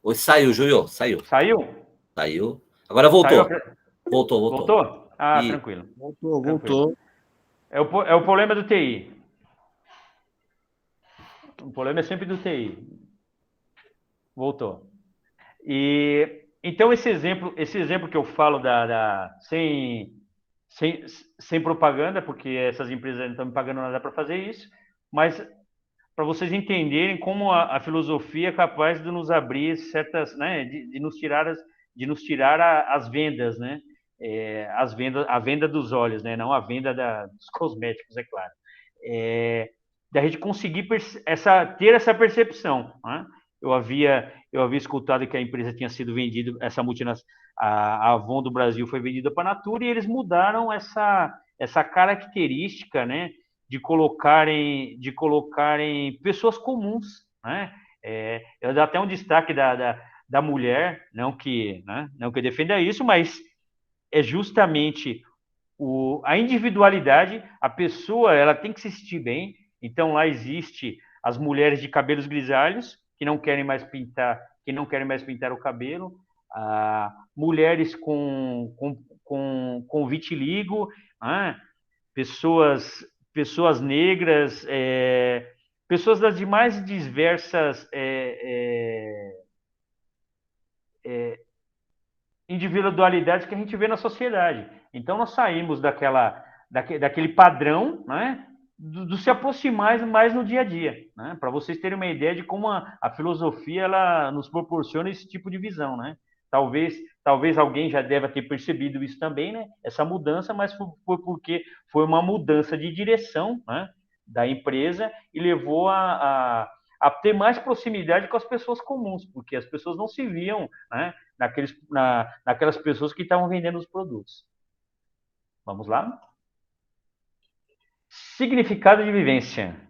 Hoje saiu, Júlio, saiu. Saiu? Saiu. Agora voltou. Voltou. Voltou? Ah, tranquilo. Voltou. É o problema do TI. O problema é sempre do TI. Voltou. E então esse exemplo que eu falo sem propaganda, porque essas empresas não estão me pagando nada para fazer isso, mas para vocês entenderem como a filosofia é capaz de nos abrir certas, né, de nos tirar as vendas, né, a venda dos olhos, né, não a venda dos cosméticos, é claro, da gente conseguir ter essa percepção, né? Eu havia escutado que a empresa tinha sido vendida, essa multinacional, a Avon do Brasil foi vendida para a Natura, e eles mudaram essa característica, né, de colocarem pessoas comuns, né? Eu dou até um destaque da mulher, não que eu defenda isso, mas é justamente a individualidade. A pessoa, ela tem que se sentir bem. Então lá existe as mulheres de cabelos grisalhos que não querem mais pintar o cabelo, mulheres com vitiligo, pessoas negras, pessoas das mais diversas individualidades que a gente vê na sociedade. Então nós saímos daquele padrão, né, do se aproximar mais no dia a dia, né, para vocês terem uma ideia de como a filosofia ela nos proporciona esse tipo de visão, né? Talvez alguém já deva ter percebido isso também, né? Essa mudança, mas foi porque foi uma mudança de direção, né, da empresa, e levou a ter mais proximidade com as pessoas comuns, porque as pessoas não se viam, né, naquelas pessoas que estavam vendendo os produtos. Vamos lá? Significado de vivência.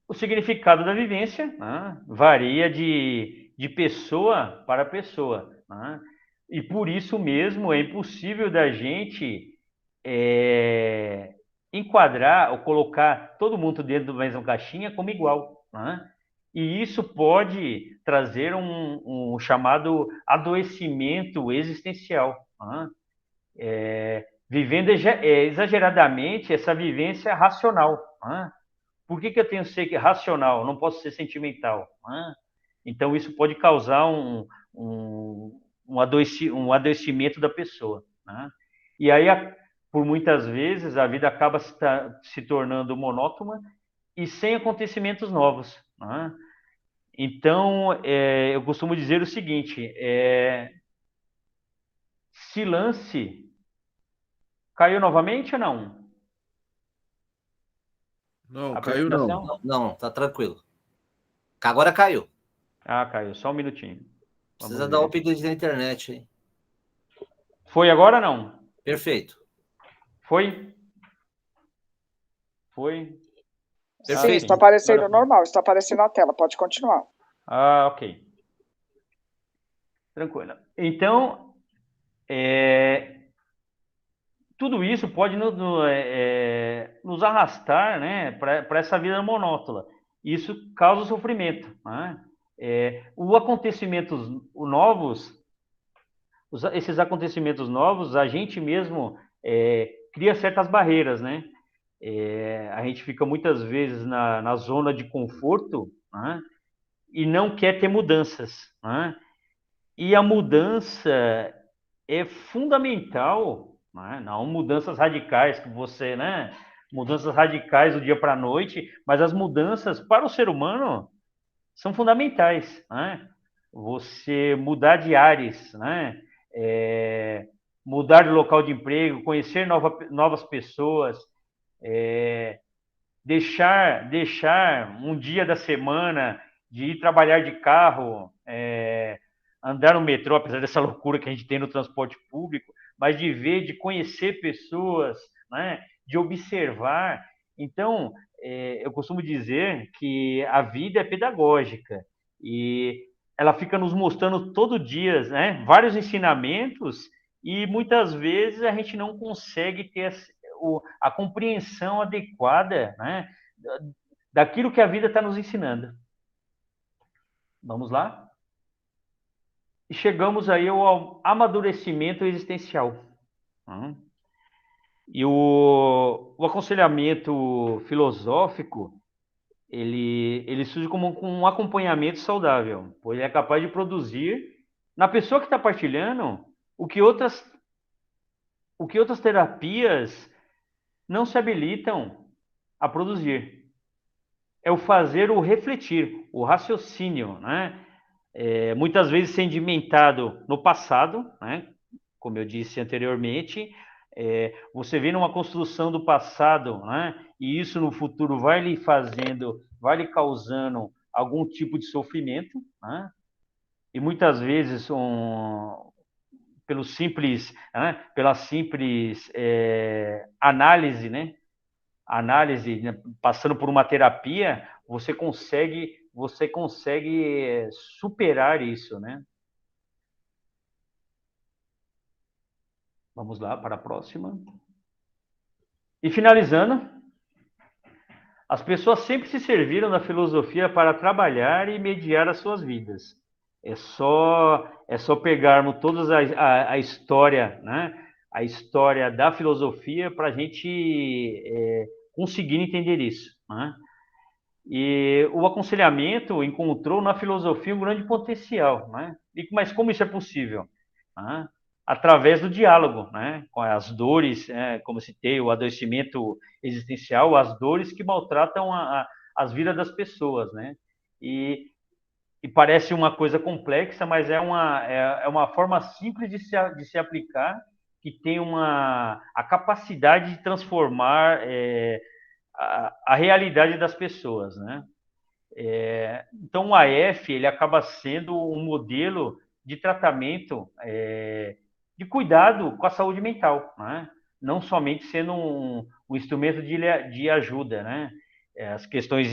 O significado da vivência, né, varia de pessoa para pessoa. Né? E por isso mesmo é impossível da gente enquadrar ou colocar todo mundo dentro da mesma caixinha como igual. Né? E isso pode trazer um chamado adoecimento existencial. Né? Vivendo exageradamente essa vivência racional. Né? Por que eu tenho que ser racional? Não posso ser sentimental. Né? Então, isso pode causar um adoecimento da pessoa. Né? E aí, por muitas vezes, a vida acaba se tornando monótona e sem acontecimentos novos. Né? Então, eu costumo dizer o seguinte: se lance. Caiu novamente ou não? Não, caiu não. Não, tá tranquilo. Agora caiu. Ah, caiu. Só um minutinho. Precisa dar um update na internet, hein? Foi agora ou não? Perfeito. Foi? Sim, está aparecendo normal, está aparecendo na tela, pode continuar. Ah, ok. Tranquilo. Então, tudo isso pode nos arrastar, né, para essa vida monótona. Isso causa sofrimento, né? Esses acontecimentos novos, a gente mesmo cria certas barreiras, né? A gente fica muitas vezes na zona de conforto, né? E não quer ter mudanças, né? E a mudança é fundamental, né? Não mudanças radicais que você, né? Mudanças radicais do dia para a noite, mas as mudanças para o ser humano são fundamentais, né? Você mudar de ares, né? Mudar de local de emprego, conhecer novas pessoas, deixar um dia da semana de ir trabalhar de carro, andar no metrô, apesar dessa loucura que a gente tem no transporte público, mas de ver, de conhecer pessoas, né? De observar. Então, eu costumo dizer que a vida é pedagógica e ela fica nos mostrando todo dia, né? Vários ensinamentos e muitas vezes a gente não consegue ter a compreensão adequada, né? Daquilo que a vida está nos ensinando. Vamos lá? E chegamos aí ao amadurecimento existencial. E o aconselhamento filosófico, ele surge como um acompanhamento saudável, pois ele é capaz de produzir, na pessoa que está partilhando, o que outras terapias não se habilitam a produzir. É o fazer o refletir, o raciocínio, né? Muitas vezes sedimentado no passado, né? Como eu disse anteriormente, você vê numa construção do passado, né? E isso no futuro vai lhe causando algum tipo de sofrimento, né? E muitas vezes pela simples análise, né? Passando por uma terapia, você consegue superar isso, né? Vamos lá para a próxima. E finalizando, as pessoas sempre se serviram da filosofia para trabalhar e mediar as suas vidas. É só pegarmos toda a história, né? A história da filosofia para a gente conseguir entender isso, né? E o aconselhamento encontrou na filosofia um grande potencial, né? Mas como isso é possível? Né? Através do diálogo, né? Com as dores, como eu citei, o adoecimento existencial, as dores que maltratam as vidas das pessoas, né? E parece uma coisa complexa, mas é uma forma simples de se aplicar, que tem a capacidade de transformar a realidade das pessoas, né? Então, o AF ele acaba sendo um modelo de tratamento, de cuidado com a saúde mental, né? Não somente sendo um instrumento de ajuda, né? As questões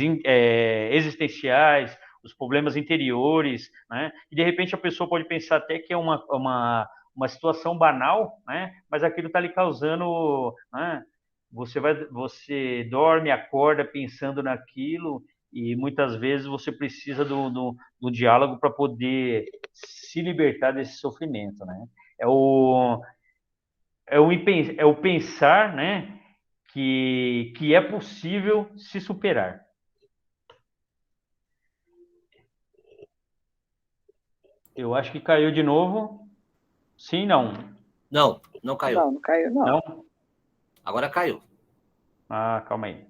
existenciais, os problemas interiores, né? E de repente a pessoa pode pensar até que é uma situação banal, né? Mas aquilo está lhe causando, né? Você dorme, acorda pensando naquilo e muitas vezes você precisa do diálogo para poder se libertar desse sofrimento, né? É o pensar, né? Que é possível se superar. Eu acho que caiu de novo. Sim, não? Não caiu. Não caiu, não. Não? Agora caiu. Calma aí.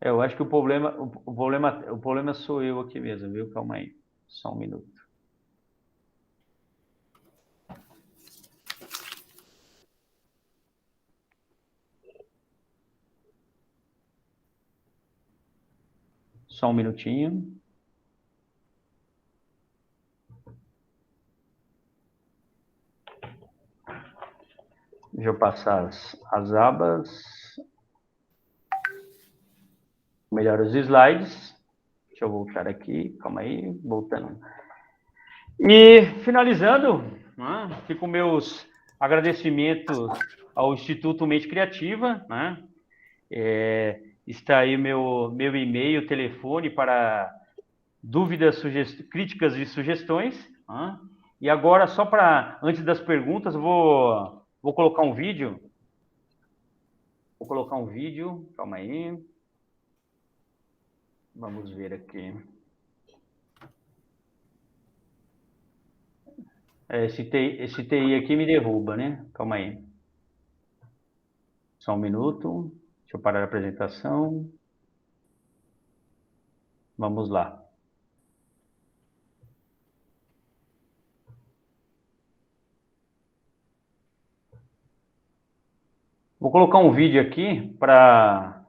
Eu acho que o problema sou eu aqui mesmo, viu? Calma aí. Só um minuto. Só um minutinho. Deixa eu passar as abas. Melhor os slides. Deixa eu voltar aqui. Calma aí. Voltando. E finalizando, fico meus agradecimentos ao Instituto Mente Criativa, né? Está aí meu e-mail, telefone para dúvidas, críticas e sugestões. Né? E agora, só para, antes das perguntas, vou colocar um vídeo. Vou colocar um vídeo, calma aí. Vamos ver aqui. Esse TI aqui me derruba, né? Calma aí. Só um minuto. Deixa eu parar a apresentação. Vamos lá. Vou colocar um vídeo aqui para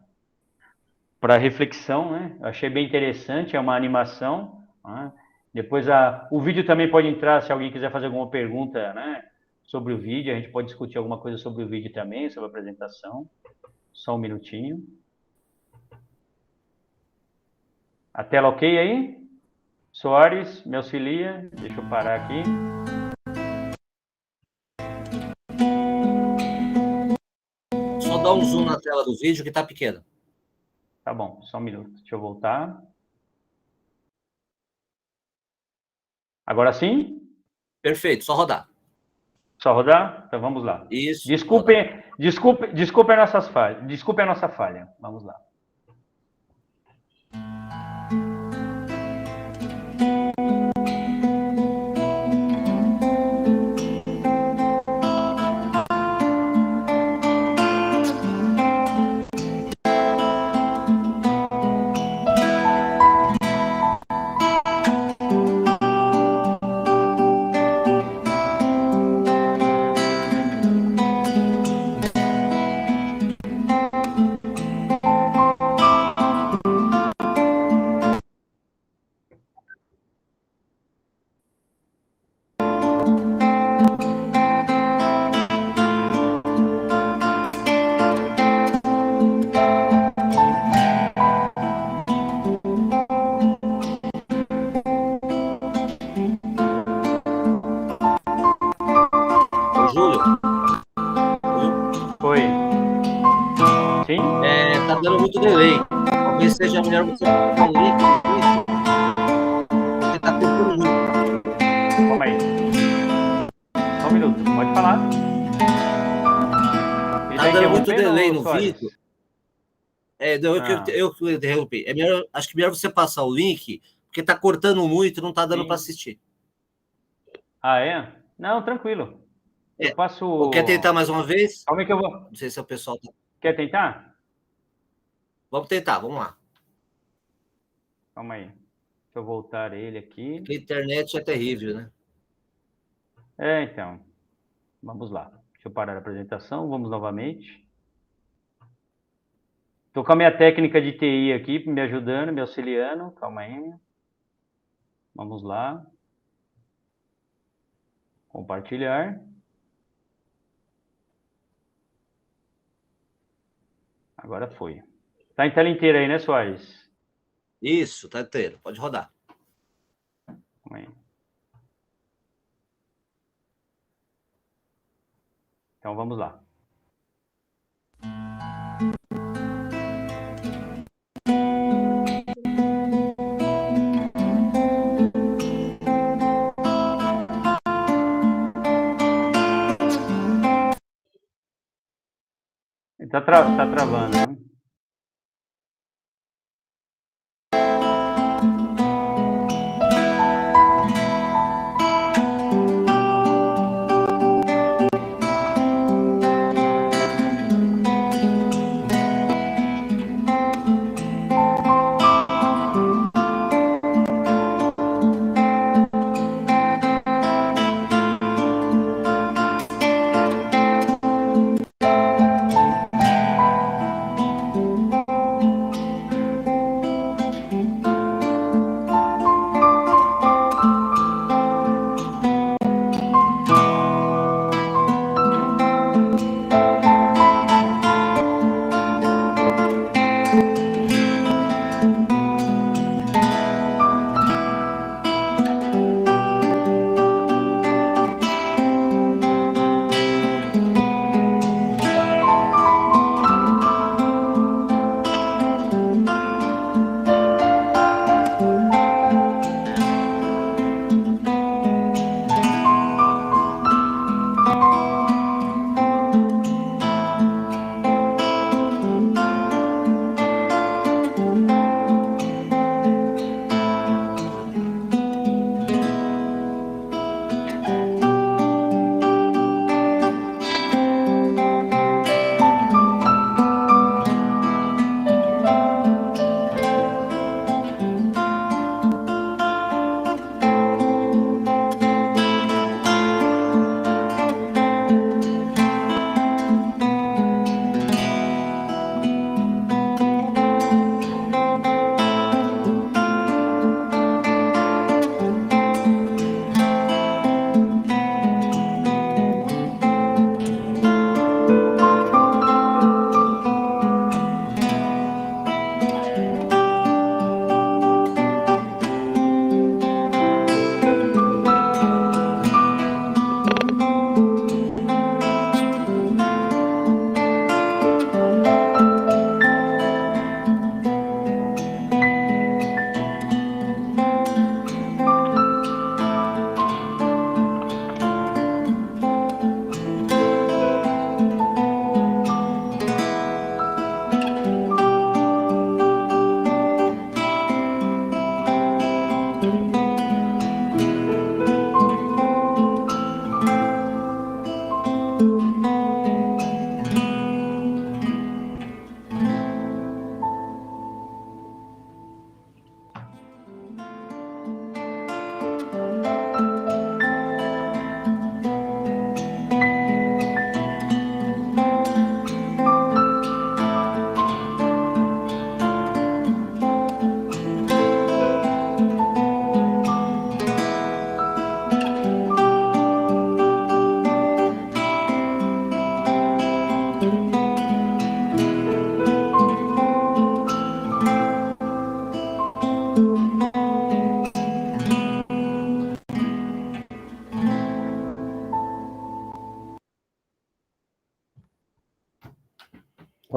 reflexão, né? Eu achei bem interessante, é uma animação. Né? Depois o vídeo também pode entrar, se alguém quiser fazer alguma pergunta, né, sobre o vídeo, a gente pode discutir alguma coisa sobre o vídeo também, sobre a apresentação. Só um minutinho. A tela ok aí? Soares, me auxilia. Deixa eu parar aqui. Só dá um zoom na tela do vídeo que está pequeno. Tá bom, só um minuto. Deixa eu voltar. Agora sim? Perfeito, só rodar. Só rodar? Então vamos lá. Isso. Desculpem nossas falhas. Desculpem a nossa falha. Vamos lá. Júlio? Oi. Sim? Tá dando muito delay. Talvez seja melhor você colocar um link no vídeo, porque tá cortando muito. Calma aí. Só um minuto. Pode falar. Tá dando muito delay no Soares? vídeo. Eu que interrompi. Acho que melhor você passar o link, porque tá cortando muito e não tá dando para assistir. Ah, é? Não, tranquilo. Eu passo... Quer tentar mais uma vez? Calma aí que eu vou... Não sei se o pessoal... Quer tentar? Vamos tentar, vamos lá. Calma aí. Deixa eu voltar ele aqui. Porque a internet é terrível, né? Então. Vamos lá. Deixa eu parar a apresentação. Vamos novamente. Estou com a minha técnica de TI aqui, me ajudando, me auxiliando. Calma aí. Vamos lá. Compartilhar. Agora foi. Tá em tela inteira aí, né, Soares? Isso, tá inteiro. Pode rodar. Calma aí. Então, vamos lá. Tá travando, né?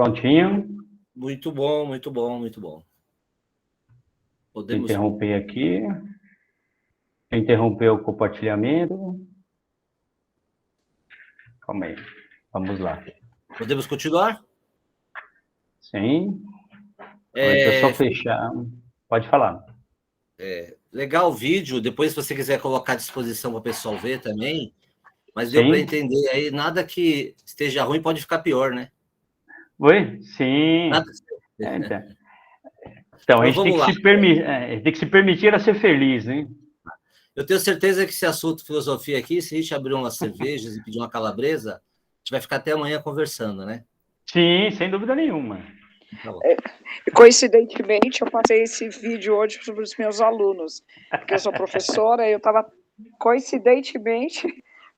Prontinho. Muito bom, muito bom, muito bom. Podemos interromper aqui. Interromper o compartilhamento. Calma aí. Vamos lá. Podemos continuar? Sim. É só fechar. Pode falar. Legal o vídeo. Depois, se você quiser colocar à disposição para o pessoal ver também. Mas Sim. deu para entender aí. Nada que esteja ruim pode ficar pior, né? Oi? Sim. Então, a gente tem que se permitir a ser feliz, né? Eu tenho certeza que esse assunto filosofia aqui, se a gente abrir umas cervejas e pedir uma calabresa, a gente vai ficar até amanhã conversando, né? Sim, sem dúvida nenhuma. Coincidentemente, eu passei esse vídeo hoje para os meus alunos, porque eu sou professora e eu estava, coincidentemente,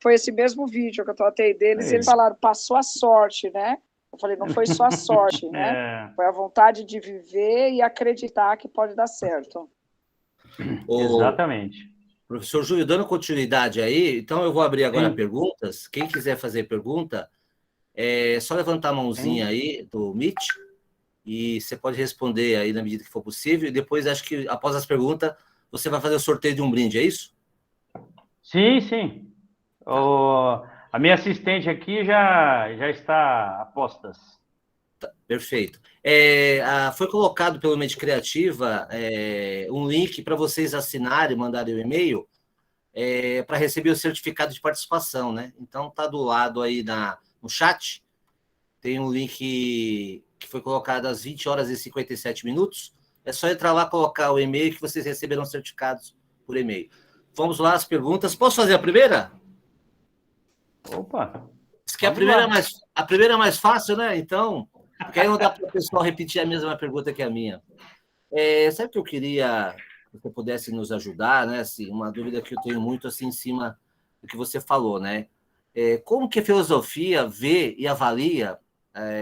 foi esse mesmo vídeo que eu tratei deles, e eles falaram, passou a sorte, né? Eu falei, não foi só a sorte, né? Foi a vontade de viver e acreditar que pode dar certo. Exatamente. Professor Júlio, dando continuidade aí, então eu vou abrir agora perguntas. Quem quiser fazer pergunta, é só levantar a mãozinha aí do Meet e você pode responder aí na medida que for possível. E depois, acho que após as perguntas, você vai fazer o sorteio de um brinde, é isso? Sim, sim. A minha assistente aqui já está a postas. Tá, perfeito. Foi colocado pelo Mente Criativa um link para vocês assinarem, mandarem o e-mail para receber o certificado de participação, né? Então, tá do lado aí no chat, tem um link que foi colocado às 20 horas e 57 minutos. É só entrar lá, colocar o e-mail que vocês receberão certificados por e-mail. Vamos lá, as perguntas. Posso fazer a primeira? Opa! Diz que a primeira é mais fácil, né? Então, porque aí não dá para o pessoal repetir a mesma pergunta que a minha. Sabe o que eu queria que você pudesse nos ajudar, né? Assim, uma dúvida que eu tenho muito assim, em cima do que você falou, né? Como que a filosofia vê e avalia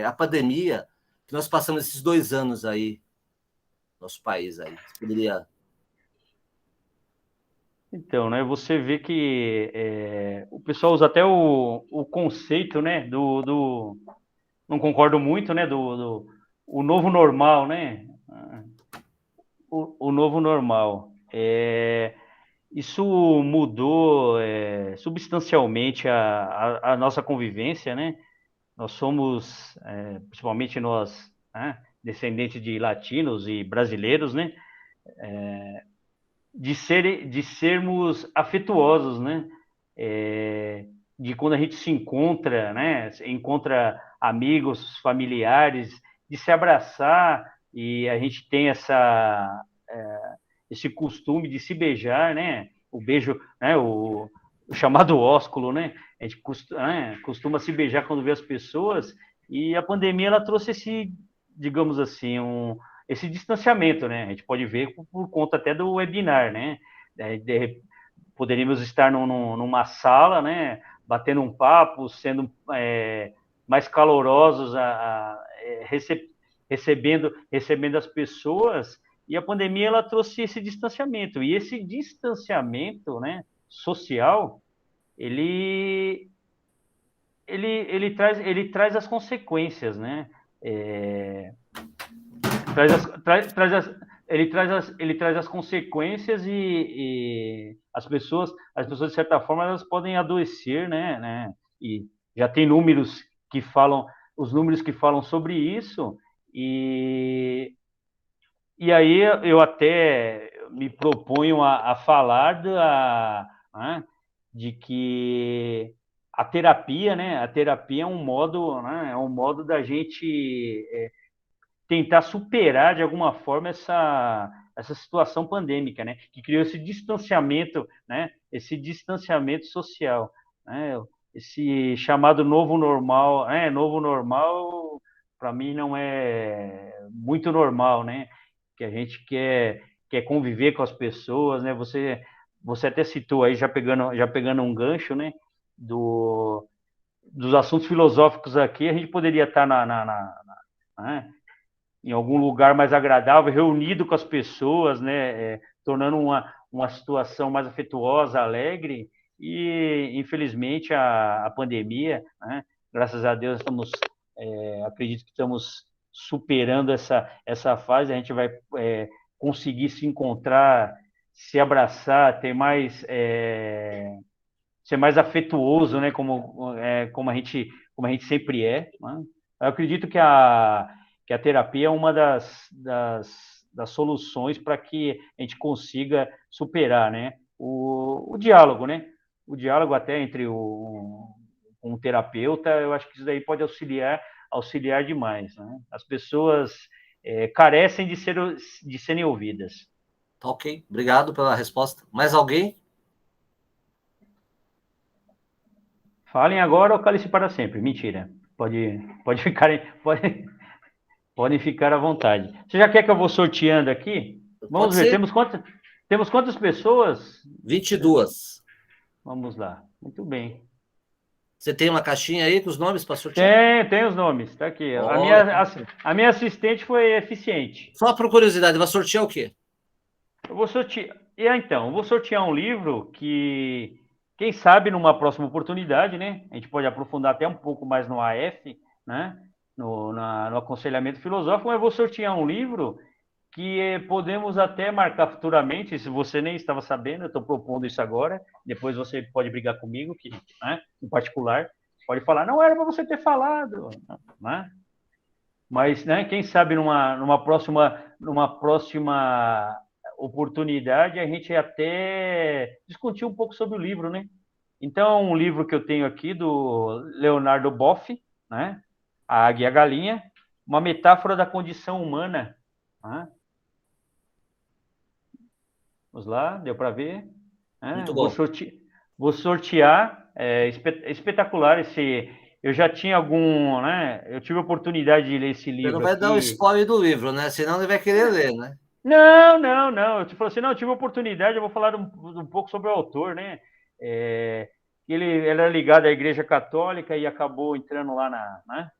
a pandemia que nós passamos esses 2 anos aí, no nosso país aí? Você poderia... Então, né, você vê que o pessoal usa até o conceito, né, não concordo muito, né, o novo normal, né, o novo normal. Isso mudou substancialmente a nossa convivência, né? Nós somos, principalmente nós, né, descendentes de latinos e brasileiros, né? De sermos afetuosos, né? De quando a gente se encontra, né? Encontra amigos, familiares, de se abraçar e a gente tem esse costume de se beijar, né? O beijo, né? O chamado ósculo, né? A gente costuma se beijar quando vê as pessoas e a pandemia ela trouxe esse, digamos assim, esse distanciamento, né? A gente pode ver por conta até do webinar, né? Poderíamos estar numa sala, né? Batendo um papo, sendo mais calorosos, recebendo as pessoas, e a pandemia ela trouxe esse distanciamento. E esse distanciamento, né, social, ele traz as consequências, né? Ele traz as consequências e as pessoas de certa forma elas podem adoecer, né? E já tem os números que falam sobre isso e aí eu até me proponho a falar né, de que a terapia, né? A terapia é um modo, né? É um modo da gente tentar superar de alguma forma essa situação pandêmica, né? Que criou esse distanciamento, né? Esse distanciamento social, né? Esse chamado novo normal, novo normal, para mim não é muito normal, né? Que a gente quer conviver com as pessoas, né? Você até citou aí já pegando um gancho, né? Dos assuntos filosóficos aqui, a gente poderia estar né, em algum lugar mais agradável, reunido com as pessoas, né, tornando uma situação mais afetuosa, alegre, e infelizmente a pandemia, né, graças a Deus estamos acredito que estamos superando essa fase, a gente vai conseguir se encontrar, se abraçar, ser mais afetuoso, né? Como a gente sempre é. Né? Eu acredito que a terapia é uma das soluções para que a gente consiga superar, né? O diálogo, né? O diálogo até entre um terapeuta, eu acho que isso daí pode auxiliar demais, né? As pessoas carecem de serem ouvidas. Ok, obrigado pela resposta. Mais alguém? Falem agora ou cale-se para sempre. Mentira. Podem ficar à vontade. Você já quer que eu vou sorteando aqui? Vamos ver, temos quantas pessoas? 22. Vamos lá. Muito bem. Você tem uma caixinha aí com os nomes para sortear? Tem os nomes. Está aqui. Oh, a minha assistente foi eficiente. Só por curiosidade, vai sortear o quê? Eu vou sortear. Eu vou sortear um livro que, quem sabe, numa próxima oportunidade, né? A gente pode aprofundar até um pouco mais no AF, né? No aconselhamento filosófico, mas eu vou sortear um livro que podemos até marcar futuramente, se você nem estava sabendo, eu estou propondo isso agora, depois você pode brigar comigo, né, em particular, pode falar, não era para você ter falado, né? Mas, né, quem sabe numa próxima oportunidade a gente até discutir um pouco sobre o livro, né? Então, um livro que eu tenho aqui do Leonardo Boff, né? A Águia e a Galinha, uma metáfora da condição humana. Né? Vamos lá, deu para ver? Muito bom. Vou sortear, espetacular esse. Eu já tinha né? Eu tive a oportunidade de ler esse livro. Você não vai dar o spoiler do livro, né? Senão ele vai querer ler, né? Não. Eu te falei assim, não, eu tive a oportunidade, eu vou falar um pouco sobre o autor, né? Ele era ligado à Igreja Católica e acabou entrando lá né?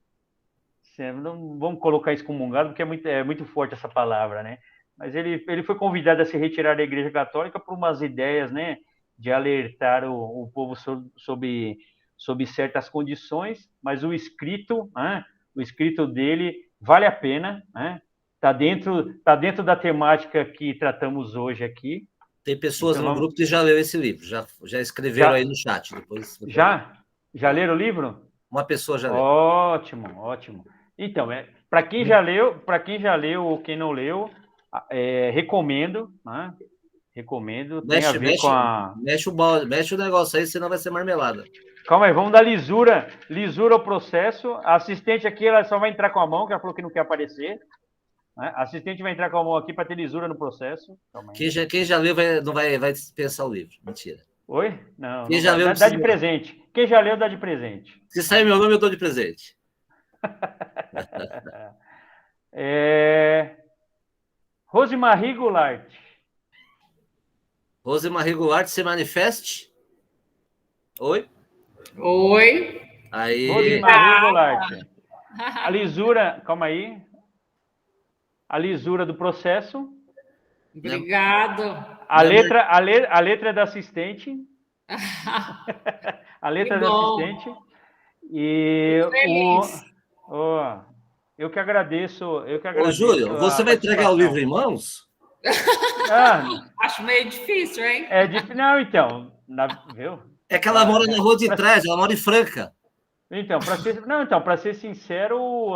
Não vamos colocar excomungado, porque é muito forte essa palavra, né? Mas ele foi convidado a se retirar da Igreja Católica por umas ideias, né? De alertar o povo sobre certas condições, mas o escrito dele vale a pena, né? Tá dentro da temática que tratamos hoje aqui. Tem pessoas no grupo que já leu esse livro, já escreveram aí no chat. Depois já leram o livro? Uma pessoa já leu. Ótimo. Então, para quem já leu ou quem não leu, recomendo, né? Recomendo. Tem a ver com a... Mexe o negócio aí, senão vai ser marmelada. Calma aí, vamos dar lisura ao processo. A assistente aqui, ela só vai entrar com a mão, que ela falou que não quer aparecer. Né? A assistente vai entrar com a mão aqui para ter lisura no processo. Quem já leu não vai dispensar o livro. Mentira. Oi? Não. Quem já leu, dá de presente. Quem já leu, dá de presente. Se sair meu nome, eu dou de presente. Rosemarie Goulart. Rosemarie Goulart, se manifeste. Oi? Aí. Rosemarie Goulart. A lisura, calma aí. A lisura do processo. Obrigado. A letra da assistente. A letra da assistente. E eu que agradeço. Ô, Júlio, você vai entregar o livro em mãos? Acho meio difícil, hein? Não, então. Viu? É que ela mora na rua de trás, ela mora em Franca. Então, para ser sincero,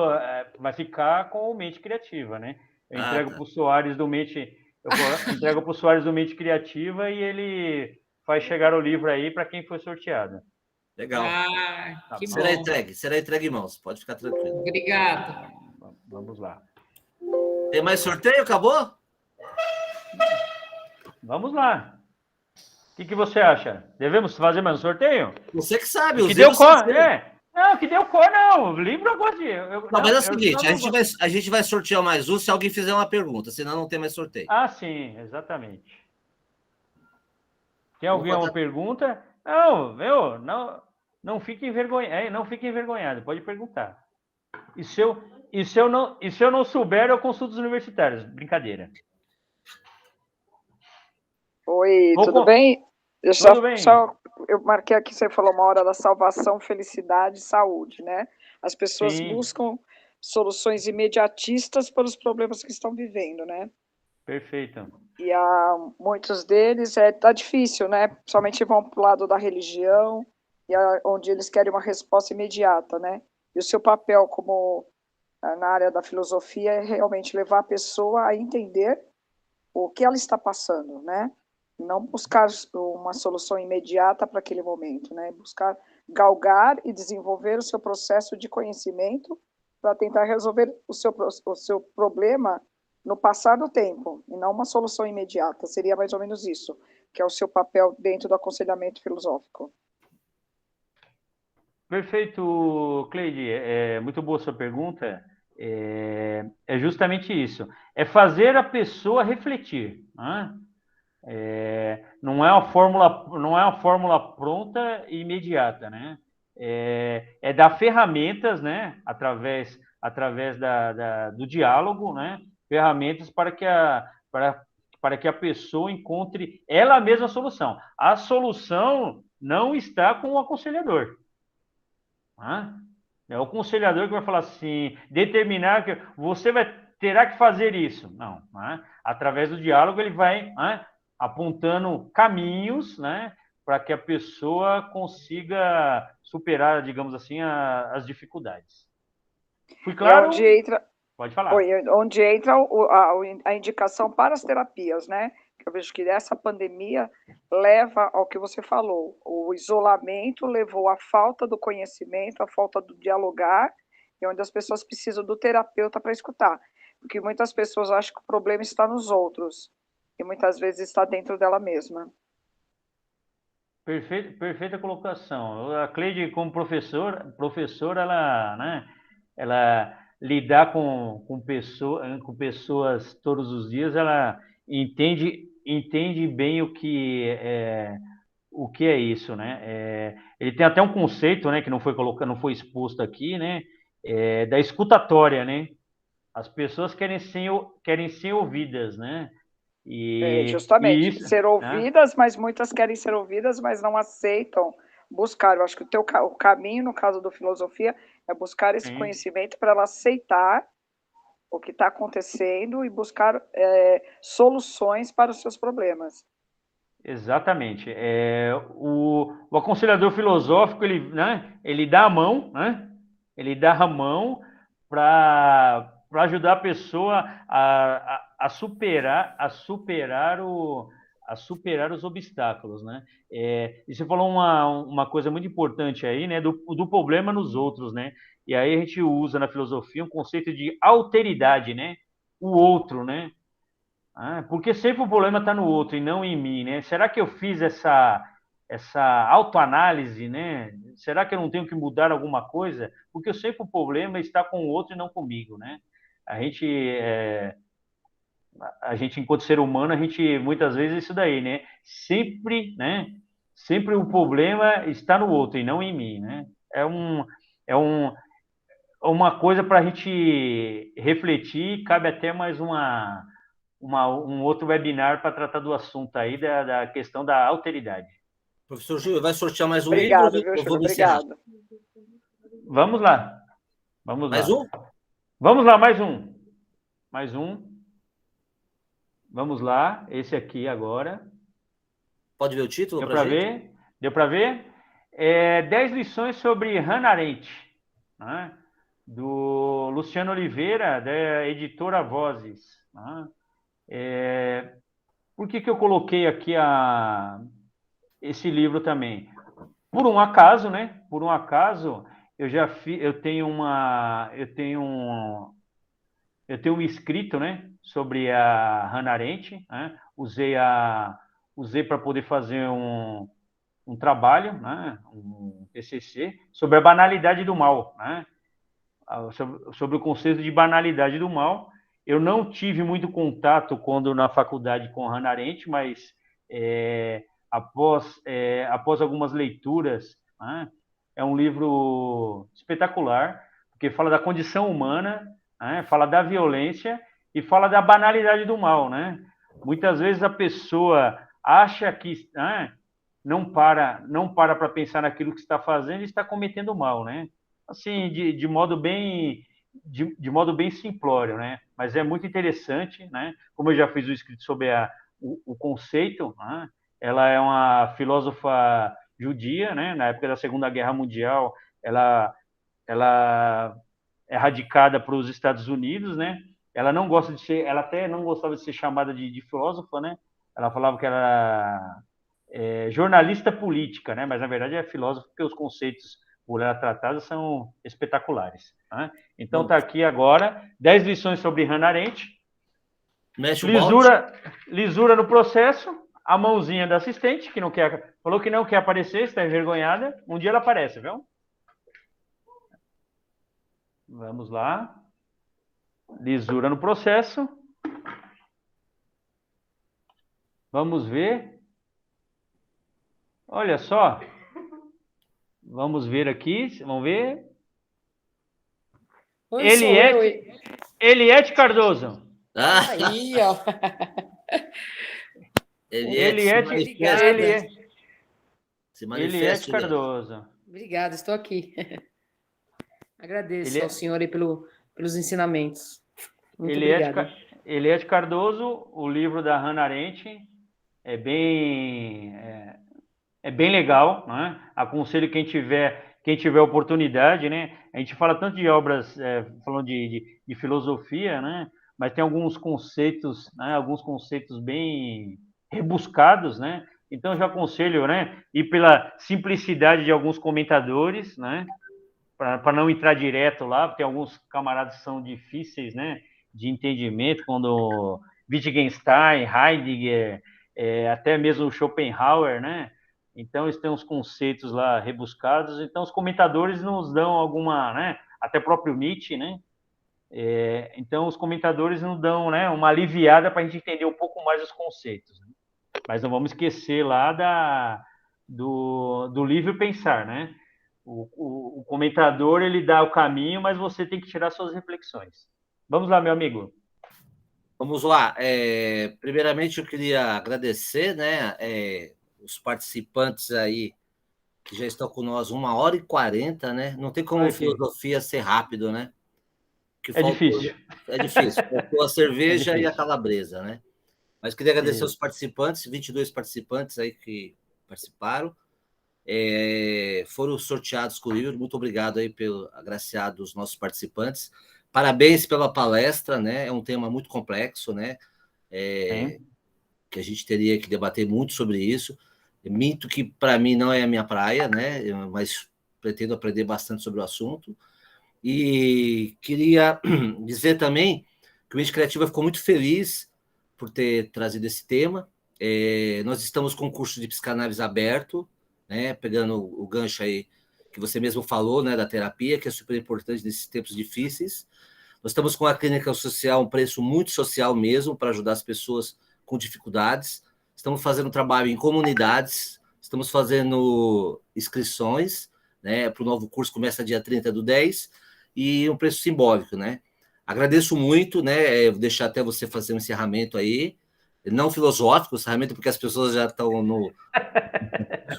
vai ficar com o Mente Criativa, né? Eu entrego para o Soares do Mente. Eu entrego para o Soares do Mente Criativa e ele faz chegar o livro aí para quem foi sorteado. Legal. Que será entregue em mãos, pode ficar tranquilo. Obrigado. Vamos lá. Tem mais sorteio? Acabou? Vamos lá. O que você acha? Devemos fazer mais um sorteio? Você que sabe. Que deu cor, Não, que deu cor, não. O livro eu gosto de... Mas é o seguinte, a gente vai sortear mais um se alguém fizer uma pergunta, senão não tem mais sorteio. Sim, exatamente. Tem alguém uma pergunta? Não fique envergonhado. Não fique envergonhado, pode perguntar. E se eu não souber, eu consulto os universitários. Brincadeira. Oi, tudo bem? Eu marquei aqui, você falou uma hora da salvação, felicidade e saúde, né? As pessoas Sim. buscam soluções imediatistas para os problemas que estão vivendo, né? Perfeito. E muitos deles tá difícil, né? Principalmente vão para o lado da religião, onde eles querem uma resposta imediata, né? E o seu papel como na área da filosofia é realmente levar a pessoa a entender o que ela está passando, né? Não buscar uma solução imediata para aquele momento, né? Buscar galgar e desenvolver o seu processo de conhecimento para tentar resolver o seu problema no passar do tempo, e não uma solução imediata. Seria mais ou menos isso, que é o seu papel dentro do aconselhamento filosófico. Perfeito, Cleide. Muito boa sua pergunta. É justamente isso. É fazer a pessoa refletir, né? Não é uma fórmula pronta e imediata, né? É dar ferramentas, né? Através do diálogo, né? Ferramentas para que a pessoa encontre ela mesma a solução. A solução não está com o aconselhador. Né? É o aconselhador que vai falar assim, determinar que você terá que fazer isso. Não. Né? Através do diálogo ele vai, né, apontando caminhos, né, para que a pessoa consiga superar, digamos assim, as dificuldades. Fui claro? Onde entra... Pode falar. Onde entra a indicação para as terapias, né? Eu vejo que essa pandemia leva ao que você falou. O isolamento levou à falta do conhecimento, à falta do dialogar, e onde as pessoas precisam do terapeuta para escutar. Porque muitas pessoas acham que o problema está nos outros, e muitas vezes está dentro dela mesma. Perfeita colocação. A Cleide, como professora, ela, né, ela lidar com pessoas todos os dias, ela entende bem o que é isso, né? Ele tem até um conceito, né, que não foi exposto aqui, né, da escutatória, né? As pessoas querem ser ouvidas, né? Justamente, isso, ser ouvidas, né? Mas muitas querem ser ouvidas, mas não aceitam buscar. Eu acho que o caminho, no caso do filosofia, é buscar esse conhecimento para ela aceitar o que está acontecendo e buscar soluções para os seus problemas. Exatamente. O aconselhador filosófico, ele dá a mão, né? Ele dá a mão para ajudar a pessoa a superar os obstáculos, né? E você falou uma coisa muito importante aí, né? Do problema nos outros, né? E aí a gente usa na filosofia um conceito de alteridade, né? O outro, né? Porque sempre o problema está no outro e não em mim, né? Será que eu fiz essa autoanálise, né? Será que eu não tenho que mudar alguma coisa? Porque sempre o problema está com o outro e não comigo, né? A gente enquanto ser humano, a gente muitas vezes é isso daí, né? Sempre, né? Sempre o problema está no outro e não em mim, né? Uma coisa para a gente refletir. Cabe até mais um outro webinar para tratar do assunto aí da questão da alteridade. Professor Júlio, vai sortear mais um Obrigado, livro? Viu, Júlio? Obrigado. Vamos lá. Mais um? Vamos lá, mais um. Mais um. Vamos lá, esse aqui agora. Pode ver o título? Deu para ver? Deu para ver? 10 lições sobre Hannah Arendt, né? Do Luciano Oliveira, da editora Vozes. Né? Por que eu coloquei aqui esse livro também? Por um acaso, né? Por um acaso, eu tenho um escrito, né, sobre a Hannah Arendt, né? Usei para poder fazer um trabalho, né, um TCC, sobre a banalidade do mal, né? Sobre o conceito de banalidade do mal. Eu não tive muito contato quando na faculdade com Hannah Arendt, mas após algumas leituras, né, é um livro espetacular, porque fala da condição humana, né, fala da violência e fala da banalidade do mal, né? Muitas vezes a pessoa acha que não para pensar naquilo que está fazendo e está cometendo mal, né? assim, de modo bem de modo bem simplório, né? Mas é muito interessante, né? Como eu já fiz o escrito sobre o conceito, né? Ela é uma filósofa judia, né? Na época da Segunda Guerra Mundial, ela é radicada para os Estados Unidos, né? Ela não gosta de ser, ela até não gostava de ser chamada de filósofa, né? Ela falava que era jornalista política, né? Mas na verdade é filósofa porque os conceitos por ela tratados são espetaculares. Né? Então está aqui agora 10 lições sobre Hannah Arendt. Lisura no processo, a mãozinha da assistente, que não quer, falou que não quer aparecer, está envergonhada. Um dia ela aparece, viu? Vamos lá. Lisura no processo. Vamos ver. Olha só. Vamos ver aqui. Vamos ver. Oi, Eliette Cardoso. Aí, ó. Eliette Cardoso. Obrigada, estou aqui. Agradeço ao senhor aí pelos ensinamentos. Muito obrigada. Eliette Cardoso, o livro da Hannah Arendt é bem legal, né? Aconselho quem tiver oportunidade, né? A gente fala tanto de obras, falando de filosofia, né? Mas tem alguns conceitos, né? Alguns conceitos bem rebuscados, né? Então eu já aconselho, né? E pela simplicidade de alguns comentadores, né? Para não entrar direto lá, tem alguns camaradas que são difíceis, né? De entendimento, quando Wittgenstein, Heidegger, até mesmo Schopenhauer, né? Então, eles têm uns conceitos lá rebuscados. Então, os comentadores nos dão alguma, né? Até próprio Nietzsche, né? Então, os comentadores nos dão, né? Uma aliviada para a gente entender um pouco mais os conceitos. Né? Mas não vamos esquecer lá do livre pensar, né? O comentador, ele dá o caminho, mas você tem que tirar suas reflexões. Vamos lá, meu amigo. Vamos lá. Primeiramente, eu queria agradecer, né? Os participantes aí que já estão com nós 1h40, né? Não tem como filosofia ser rápido, né? Difícil. É difícil. Faltou a cerveja e a calabresa, né? Mas queria agradecer os participantes, 22 participantes aí que participaram. Foram sorteados com o livro. Muito obrigado aí pelo agraciado dos nossos participantes. Parabéns pela palestra, né? É um tema muito complexo, né? Que a gente teria que debater muito sobre isso. Minto que, para mim, não é a minha praia, né? Mas pretendo aprender bastante sobre o assunto. E queria dizer também que o Mente Criativa ficou muito feliz por ter trazido esse tema. Nós estamos com o curso de psicanálise aberto, né? Pegando o gancho aí que você mesmo falou, né? Da terapia, que é super importante nesses tempos difíceis. Nós estamos com a clínica social, um preço muito social mesmo, para ajudar as pessoas com dificuldades. Estamos fazendo trabalho em comunidades, estamos fazendo inscrições, né, para o novo curso, começa dia 30/10, e um preço simbólico, né? Agradeço muito, né? Vou deixar até você fazer um encerramento aí, não filosófico, encerramento, porque as pessoas já estão no...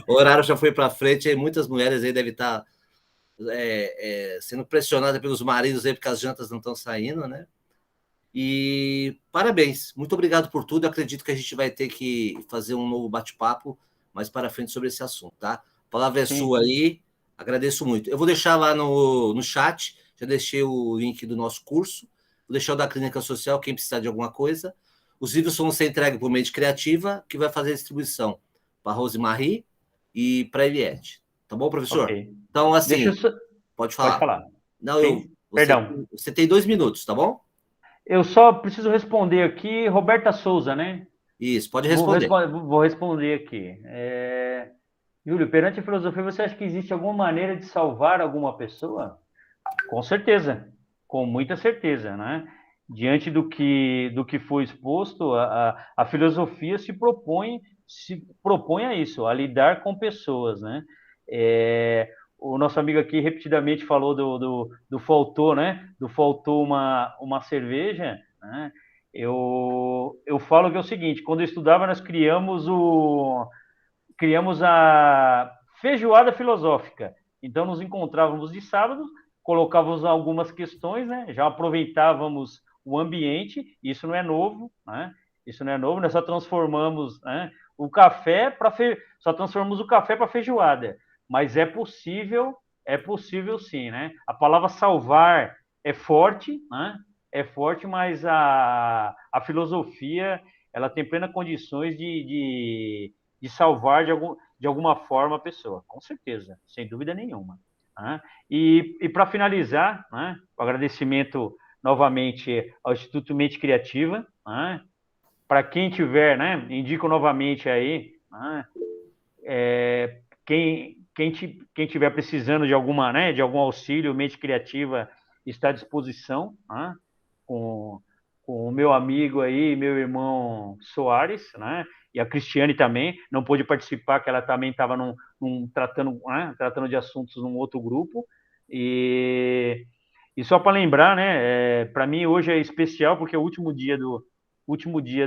O horário já foi para frente, aí muitas mulheres aí devem estar sendo pressionadas pelos maridos aí, porque as jantas não estão saindo, né? E parabéns, muito obrigado por tudo. Eu acredito que a gente vai ter que fazer um novo bate-papo mais para frente sobre esse assunto, tá? A palavra é sua aí, agradeço muito. Eu vou deixar lá no chat, já deixei o link do nosso curso, vou deixar o da Clínica Social, quem precisar de alguma coisa. Os livros vão ser entregues por Mente Criativa, que vai fazer a distribuição para a Rosemarie e para a Eliette. Tá bom, professor? Okay. Então, assim, pode falar. Pode falar. Não, Perdão. Você tem 2 minutos, tá bom? Eu só preciso responder aqui, Roberta Souza, né? Isso, pode responder. Vou responder aqui. Júlio, perante a filosofia, você acha que existe alguma maneira de salvar alguma pessoa? Com certeza, com muita certeza, né? Diante do que foi exposto, a filosofia se propõe a isso, a lidar com pessoas, né? O nosso amigo aqui repetidamente falou do faltou, né? Do faltou uma cerveja, né? Eu falo que é o seguinte: quando eu estudava, nós criamos a feijoada filosófica. Então, nos encontrávamos de sábado, colocávamos algumas questões, né? Já aproveitávamos o ambiente, isso não é novo, né? Isso não é novo, nós só transformamos, né, o café para só transformamos o café para feijoada, mas é possível sim, né? A palavra salvar é forte, né? É forte, mas a filosofia ela tem plenas condições de salvar de alguma forma a pessoa, com certeza, sem dúvida nenhuma. Né? E para finalizar, né, o agradecimento novamente ao Instituto Mente Criativa, né? Para quem tiver, né, indico novamente aí, né, quem tiver precisando de alguma, né, de algum auxílio, Mente Criativa está à disposição, né, com o meu amigo aí, meu irmão Soares, né, e a Cristiane também, não pôde participar, que ela também estava tratando de assuntos num outro grupo, e só para lembrar, né, para mim hoje é especial, porque é o último dia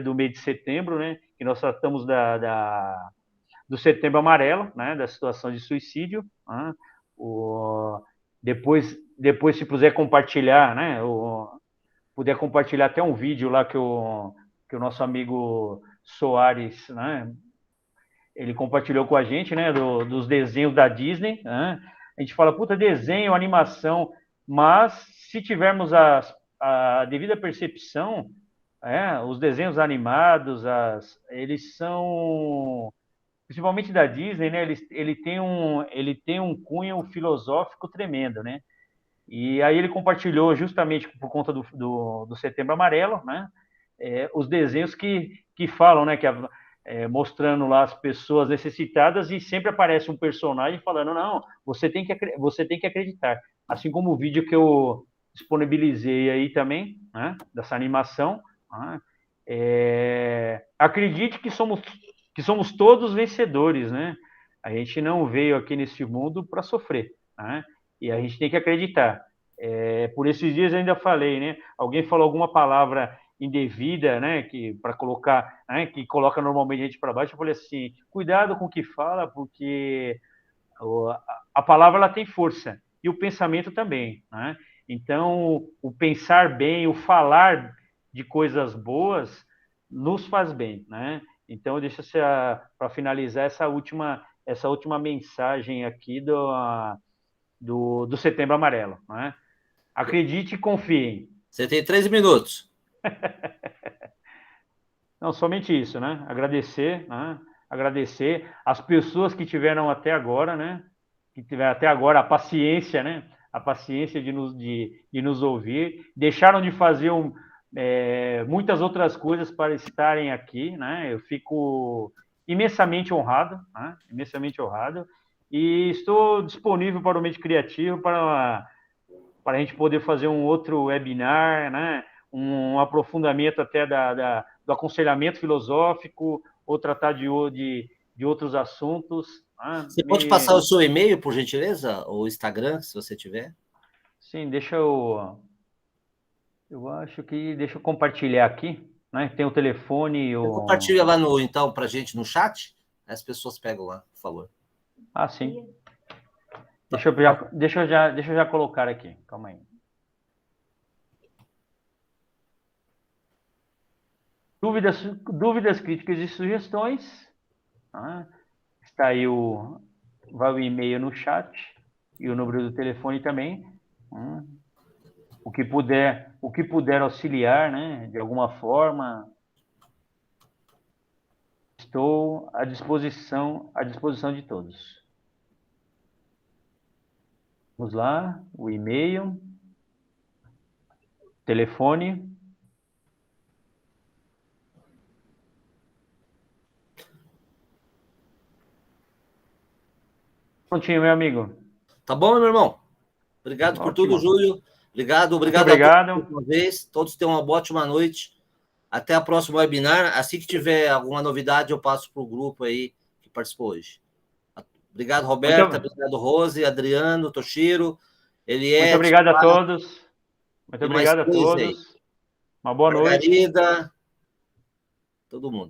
do mês de setembro, né, que nós tratamos do Setembro Amarelo, né, da situação de suicídio. Né, depois, se puder compartilhar, né, puder compartilhar até um vídeo lá que o nosso amigo Soares, né, ele compartilhou com a gente, né, dos desenhos da Disney. Né, a gente fala, puta, desenho, animação, mas se tivermos a devida percepção, os desenhos animados, eles são, principalmente da Disney, né? Ele tem um cunho filosófico tremendo, né? E aí ele compartilhou justamente por conta do Setembro Amarelo, né? Os desenhos que falam, né? Mostrando lá as pessoas necessitadas, e sempre aparece um personagem falando, não, você tem que acreditar. Assim como o vídeo que eu disponibilizei aí também, né? Dessa animação. Acredite que somos todos vencedores, né? A gente não veio aqui nesse mundo para sofrer, né? E a gente tem que acreditar. Por esses dias eu ainda falei, né? Alguém falou alguma palavra indevida, né? Para colocar, né? Que coloca normalmente a gente para baixo. Eu falei assim: cuidado com o que fala, porque a palavra ela tem força e o pensamento também, né? Então, o pensar bem, o falar de coisas boas nos faz bem, né? Então, deixa para finalizar essa última mensagem aqui do Setembro Amarelo, né? Acredite e confiem. Você tem 3 minutos. Não, somente isso, né? Agradecer, né? Agradecer as pessoas que tiveram até agora, né? Que tiveram até agora a paciência, né? A paciência de nos ouvir, deixaram de fazer muitas outras coisas para estarem aqui, né? Eu fico imensamente honrado, né? Imensamente honrado, e estou disponível para o Mente Criativo para a gente poder fazer um outro webinar, né? Um aprofundamento até do aconselhamento filosófico, ou tratar de outros assuntos. Você pode passar o seu e-mail, por gentileza? Ou Instagram, se você tiver? Sim, deixa eu acho que... Deixa eu compartilhar aqui, né? Tem o telefone... Compartilha lá, então, para a gente no chat. As pessoas pegam lá, por favor. Ah, sim. Deixa eu já colocar aqui. Calma aí. Dúvidas, críticas e sugestões. Está aí vai o e-mail no chat e o número do telefone também. O que puder auxiliar, né, de alguma forma, estou à disposição de todos. Vamos lá, o e-mail, telefone. Prontinho, meu amigo. Tá bom, meu irmão? Obrigado por tudo, Júlio. Obrigado a todos uma vez. Todos tenham uma ótima noite. Até a próxima webinar. Assim que tiver alguma novidade, eu passo para o grupo aí que participou hoje. Obrigado, Roberta. Obrigado, Rose, Adriano, Toshiro, Eliette. Muito obrigado a todos. Muito obrigado a todos. Uma boa noite. Margarida. Todo mundo.